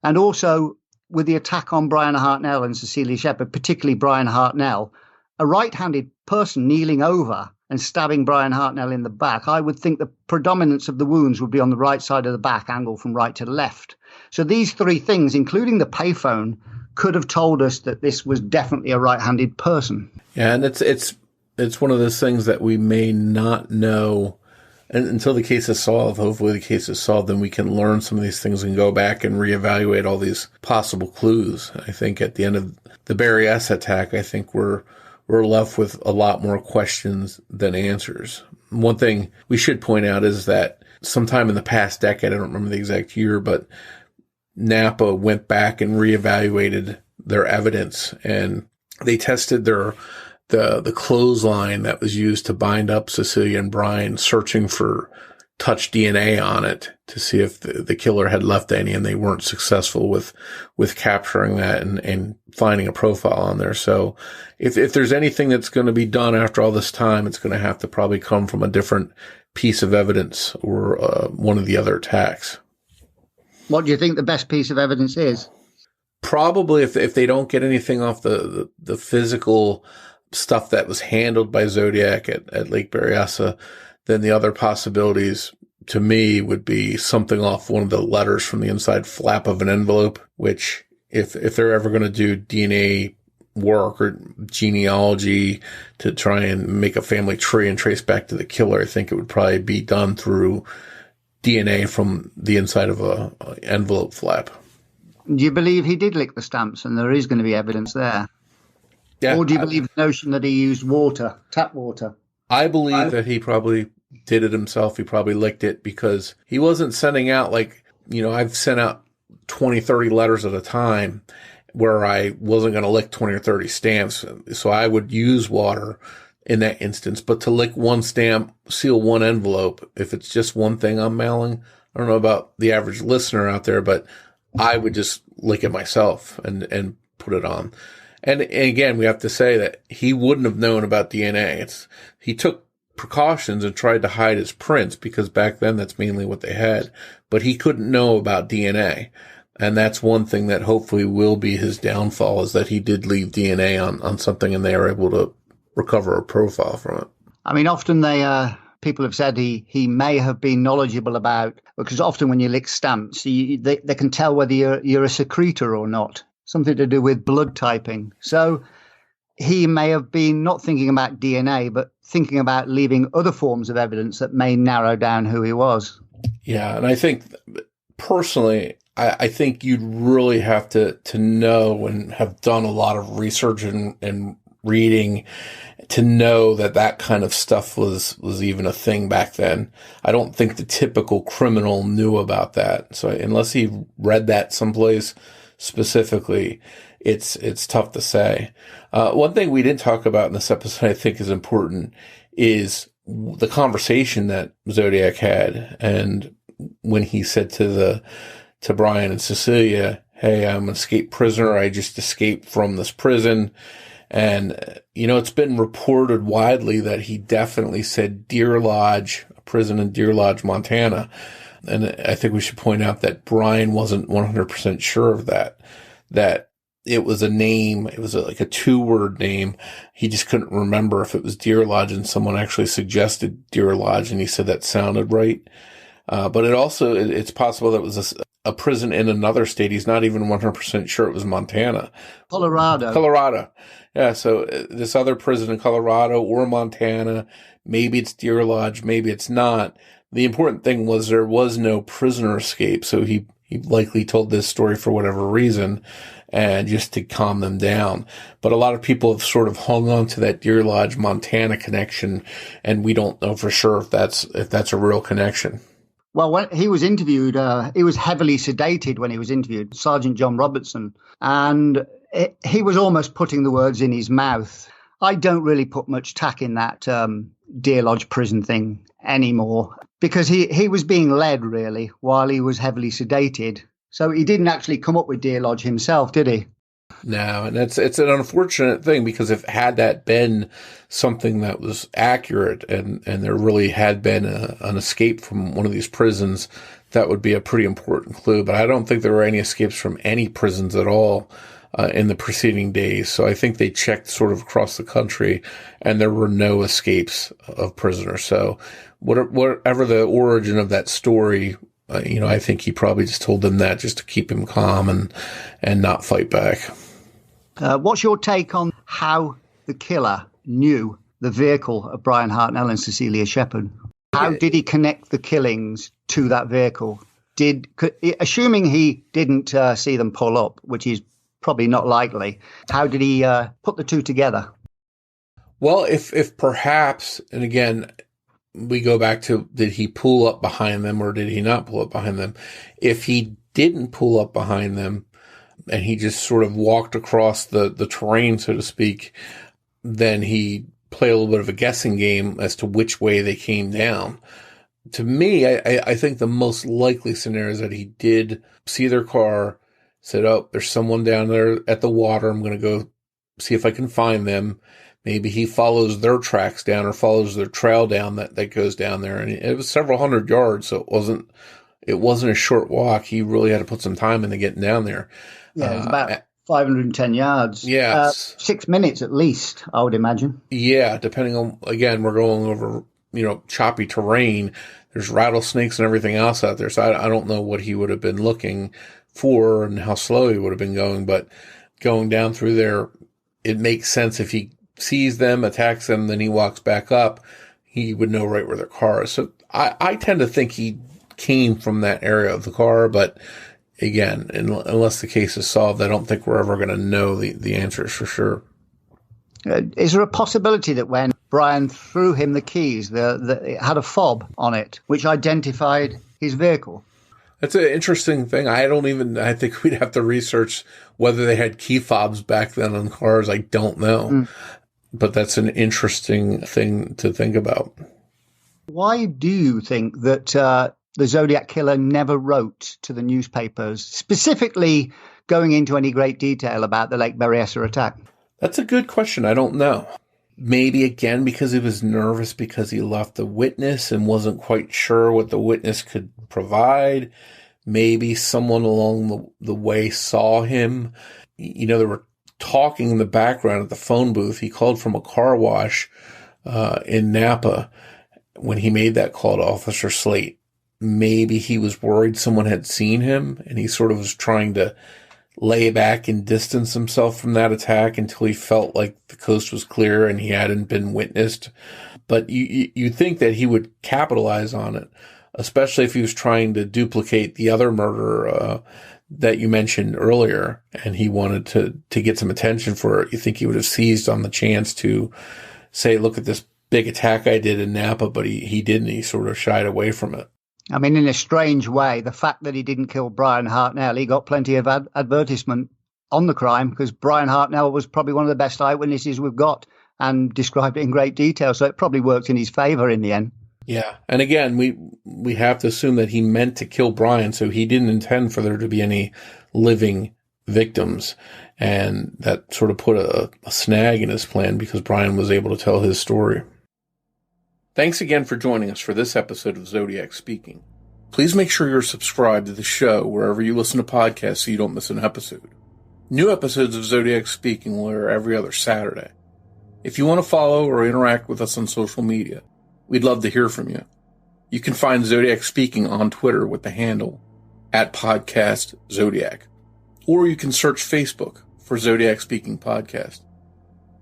And also with the attack on Bryan Hartnell and Cecelia Shepard, particularly Bryan Hartnell, a right-handed person kneeling over and stabbing Bryan Hartnell in the back, I would think the predominance of the wounds would be on the right side of the back, angled from right to left. So these three things, including the payphone, could have told us that this was definitely a right-handed person. Yeah, and it's one of those things that we may not know until the case is solved. Hopefully the case is solved, then we can learn some of these things and go back and reevaluate all these possible clues. I think at the end of the Berryessa attack, I think we're left with a lot more questions than answers. One thing we should point out is that sometime in the past decade, I don't remember the exact year, but Napa went back and reevaluated their evidence, and they tested the clothesline that was used to bind up Cecelia and Bryan, searching for touch DNA on it to see if the killer had left any, and they weren't successful with capturing that and finding a profile on there. So if there's anything that's going to be done after all this time, it's going to have to probably come from a different piece of evidence or one of the other attacks. What do you think the best piece of evidence is? Probably if they don't get anything off the physical stuff that was handled by Zodiac at Lake Berryessa, then the other possibilities to me would be something off one of the letters from the inside flap of an envelope, which if they're ever going to do DNA work or genealogy to try and make a family tree and trace back to the killer, I think it would probably be done through DNA from the inside of a envelope flap. Do you believe he did lick the stamps and there is going to be evidence there? Yeah. Or do you believe the notion that he used water, tap water? I believe that he probably did it himself. He probably licked it because he wasn't sending out I've sent out 20, 30 letters at a time where I wasn't going to lick 20 or 30 stamps. So I would use water in that instance, but to lick one stamp, seal one envelope, if it's just one thing I'm mailing, I don't know about the average listener out there, but I would just lick it myself and put it on. And again, we have to say that he wouldn't have known about DNA. He took precautions and tried to hide his prints because back then that's mainly what they had, but he couldn't know about DNA. And that's one thing that hopefully will be his downfall, is that he did leave DNA on something and they were able to recover a profile from it. I mean, often people have said he may have been knowledgeable about, because often when you lick stamps, they can tell whether you're a secretor or not, something to do with blood typing. So he may have been not thinking about DNA, but thinking about leaving other forms of evidence that may narrow down who he was. Yeah, and I think personally, I think you'd really have to know and have done a lot of research and reading to know that kind of stuff was even a thing back then. I don't think the typical criminal knew about that. So unless he read that someplace specifically, it's tough to say. One thing we didn't talk about in this episode I think is important is the conversation that Zodiac had, and when he said to Bryan and Cecelia, hey, I'm an escaped prisoner. I just escaped from this prison. And, it's been reported widely that he definitely said Deer Lodge, a prison in Deer Lodge, Montana. And I think we should point out that Bryan wasn't 100% sure of that it was a name. It was like a 2-word name. He just couldn't remember if it was Deer Lodge, and someone actually suggested Deer Lodge, and he said that sounded right. But it's possible that it was a prison in another state. He's not even 100% sure it was Montana. Colorado. Yeah, so this other prison in Colorado or Montana, maybe it's Deer Lodge, maybe it's not. The important thing was there was no prisoner escape, so he likely told this story for whatever reason, and just to calm them down. But a lot of people have sort of hung on to that Deer Lodge, Montana connection, and we don't know for sure if that's a real connection. Well, when he was interviewed, he was heavily sedated when he was interviewed, Sergeant John Robertson, and he was almost putting the words in his mouth. I don't really put much tack in that Deer Lodge prison thing anymore, because he was being led, really, while he was heavily sedated. So he didn't actually come up with Deer Lodge himself, did he? No, and it's an unfortunate thing, because if had that been something that was accurate and there really had been an escape from one of these prisons, that would be a pretty important clue. But I don't think there were any escapes from any prisons at all in the preceding days. So I think they checked sort of across the country, and there were no escapes of prisoners. So whatever the origin of that story, I think he probably just told them that just to keep him calm and not fight back. What's your take on how the killer knew the vehicle of Bryan Hartnell and Cecelia Shepard? How did he connect the killings to that vehicle? Assuming he didn't see them pull up, which is probably not likely, how did he put the two together? Well, if perhaps, and again, we go back to, did he pull up behind them or did he not pull up behind them? If he didn't pull up behind them and he just sort of walked across the terrain, so to speak, then he played a little bit of a guessing game as to which way they came down. To me, I think the most likely scenario is that he did see their car, said, oh, there's someone down there at the water. I'm going to go see if I can find them. Maybe he follows their tracks down or follows their trail down that goes down there. And it was several hundred yards, so it wasn't a short walk. He really had to put some time into getting down there. Yeah, it was about 510 yards. Yeah. 6 minutes at least, I would imagine. Yeah, depending on, again, we're going over, choppy terrain. There's rattlesnakes and everything else out there. So I don't know what he would have been looking for and how slow he would have been going. But going down through there, it makes sense if he sees them, attacks them, then he walks back up, he would know right where their car is. So I tend to think he came from that area of the car, but again, unless the case is solved, I don't think we're ever going to know the answers for sure. Is there a possibility that when Bryan threw him the keys, it had a fob on it, which identified his vehicle? That's an interesting thing. I think we'd have to research whether they had key fobs back then on cars. I don't know. But that's an interesting thing to think about. Why do you think that the Zodiac killer never wrote to the newspapers, specifically going into any great detail about the Lake Berryessa attack? That's a good question. I don't know. Maybe, again, because he was nervous because he left the witness and wasn't quite sure what the witness could provide. Maybe someone along the way saw him. They were talking in the background at the phone booth. He called from a car wash in Napa when he made that call to Officer Slate. Maybe he was worried someone had seen him, and he sort of was trying to lay back and distance himself from that attack until he felt like the coast was clear and he hadn't been witnessed. But you think that he would capitalize on it, especially if he was trying to duplicate the other murder that you mentioned earlier, and he wanted to get some attention for it. You think he would have seized on the chance to say, look at this big attack I did in Napa, but he didn't. He sort of shied away from it. I mean, in a strange way, the fact that he didn't kill Bryan Hartnell, he got plenty of advertisement on the crime, because Bryan Hartnell was probably one of the best eyewitnesses we've got and described it in great detail. So it probably worked in his favor in the end. Yeah. And again, we have to assume that he meant to kill Bryan, so he didn't intend for there to be any living victims. And that sort of put a snag in his plan because Bryan was able to tell his story. Thanks again for joining us for this episode of Zodiac Speaking. Please make sure you're subscribed to the show wherever you listen to podcasts so you don't miss an episode. New episodes of Zodiac Speaking will air every other Saturday. If you want to follow or interact with us on social media, we'd love to hear from you. You can find Zodiac Speaking on Twitter with the handle @PodcastZodiac. Or you can search Facebook for Zodiac Speaking Podcast.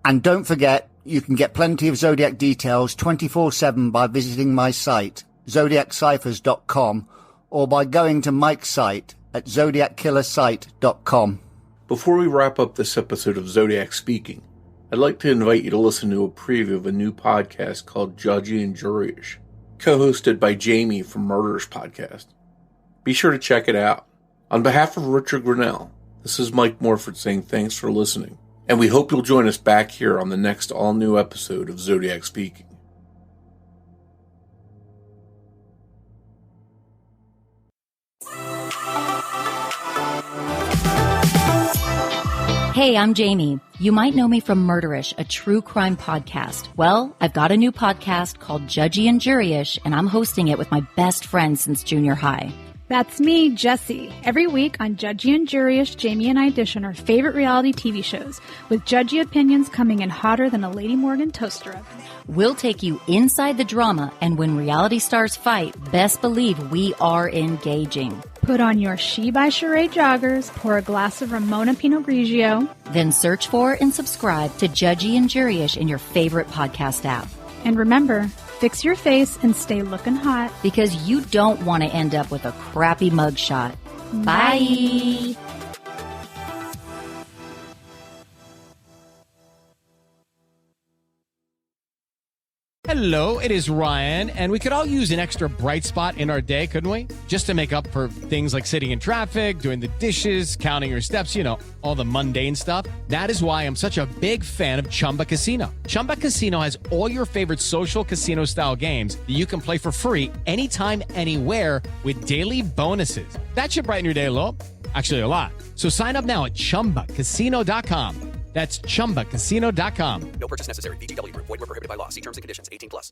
And don't forget, you can get plenty of Zodiac details 24/7 by visiting my site, zodiacciphers.com, or by going to Mike's site at zodiackillersite.com. Before we wrap up this episode of Zodiac Speaking, I'd like to invite you to listen to a preview of a new podcast called Judgy and Juryish, co-hosted by Jamie from Murderers Podcast. Be sure to check it out. On behalf of Richard Grinell, this is Mike Morford saying thanks for listening, and we hope you'll join us back here on the next all-new episode of Zodiac Speaking. Hey, I'm Jamie. You might know me from Murderish, a true crime podcast. Well, I've got a new podcast called Judgy and Juryish, and I'm hosting it with my best friend since junior high. That's me, Jessie. Every week on Judgy and Juryish, Jamie and I dish on our favorite reality TV shows, with judgy opinions coming in hotter than a Lady Morgan toaster oven. We'll take you inside the drama, and when reality stars fight, best believe we are engaging. Put on your She by Sheree joggers, pour a glass of Ramona Pinot Grigio, then search for and subscribe to Judgy and Juryish in your favorite podcast app. And remember, fix your face and stay looking hot. Because you don't want to end up with a crappy mugshot. Bye! Hello, it is Ryan, and we could all use an extra bright spot in our day, couldn't we? Just to make up for things like sitting in traffic, doing the dishes, counting your steps, you know, all the mundane stuff. That is why I'm such a big fan of Chumba Casino. Chumba Casino has all your favorite social casino-style games that you can play for free anytime, anywhere with daily bonuses. That should brighten your day a little. Actually, a lot. So sign up now at ChumbaCasino.com. That's ChumbaCasino.com. No purchase necessary. VGW Group. Void where prohibited by law. See terms and conditions. 18+.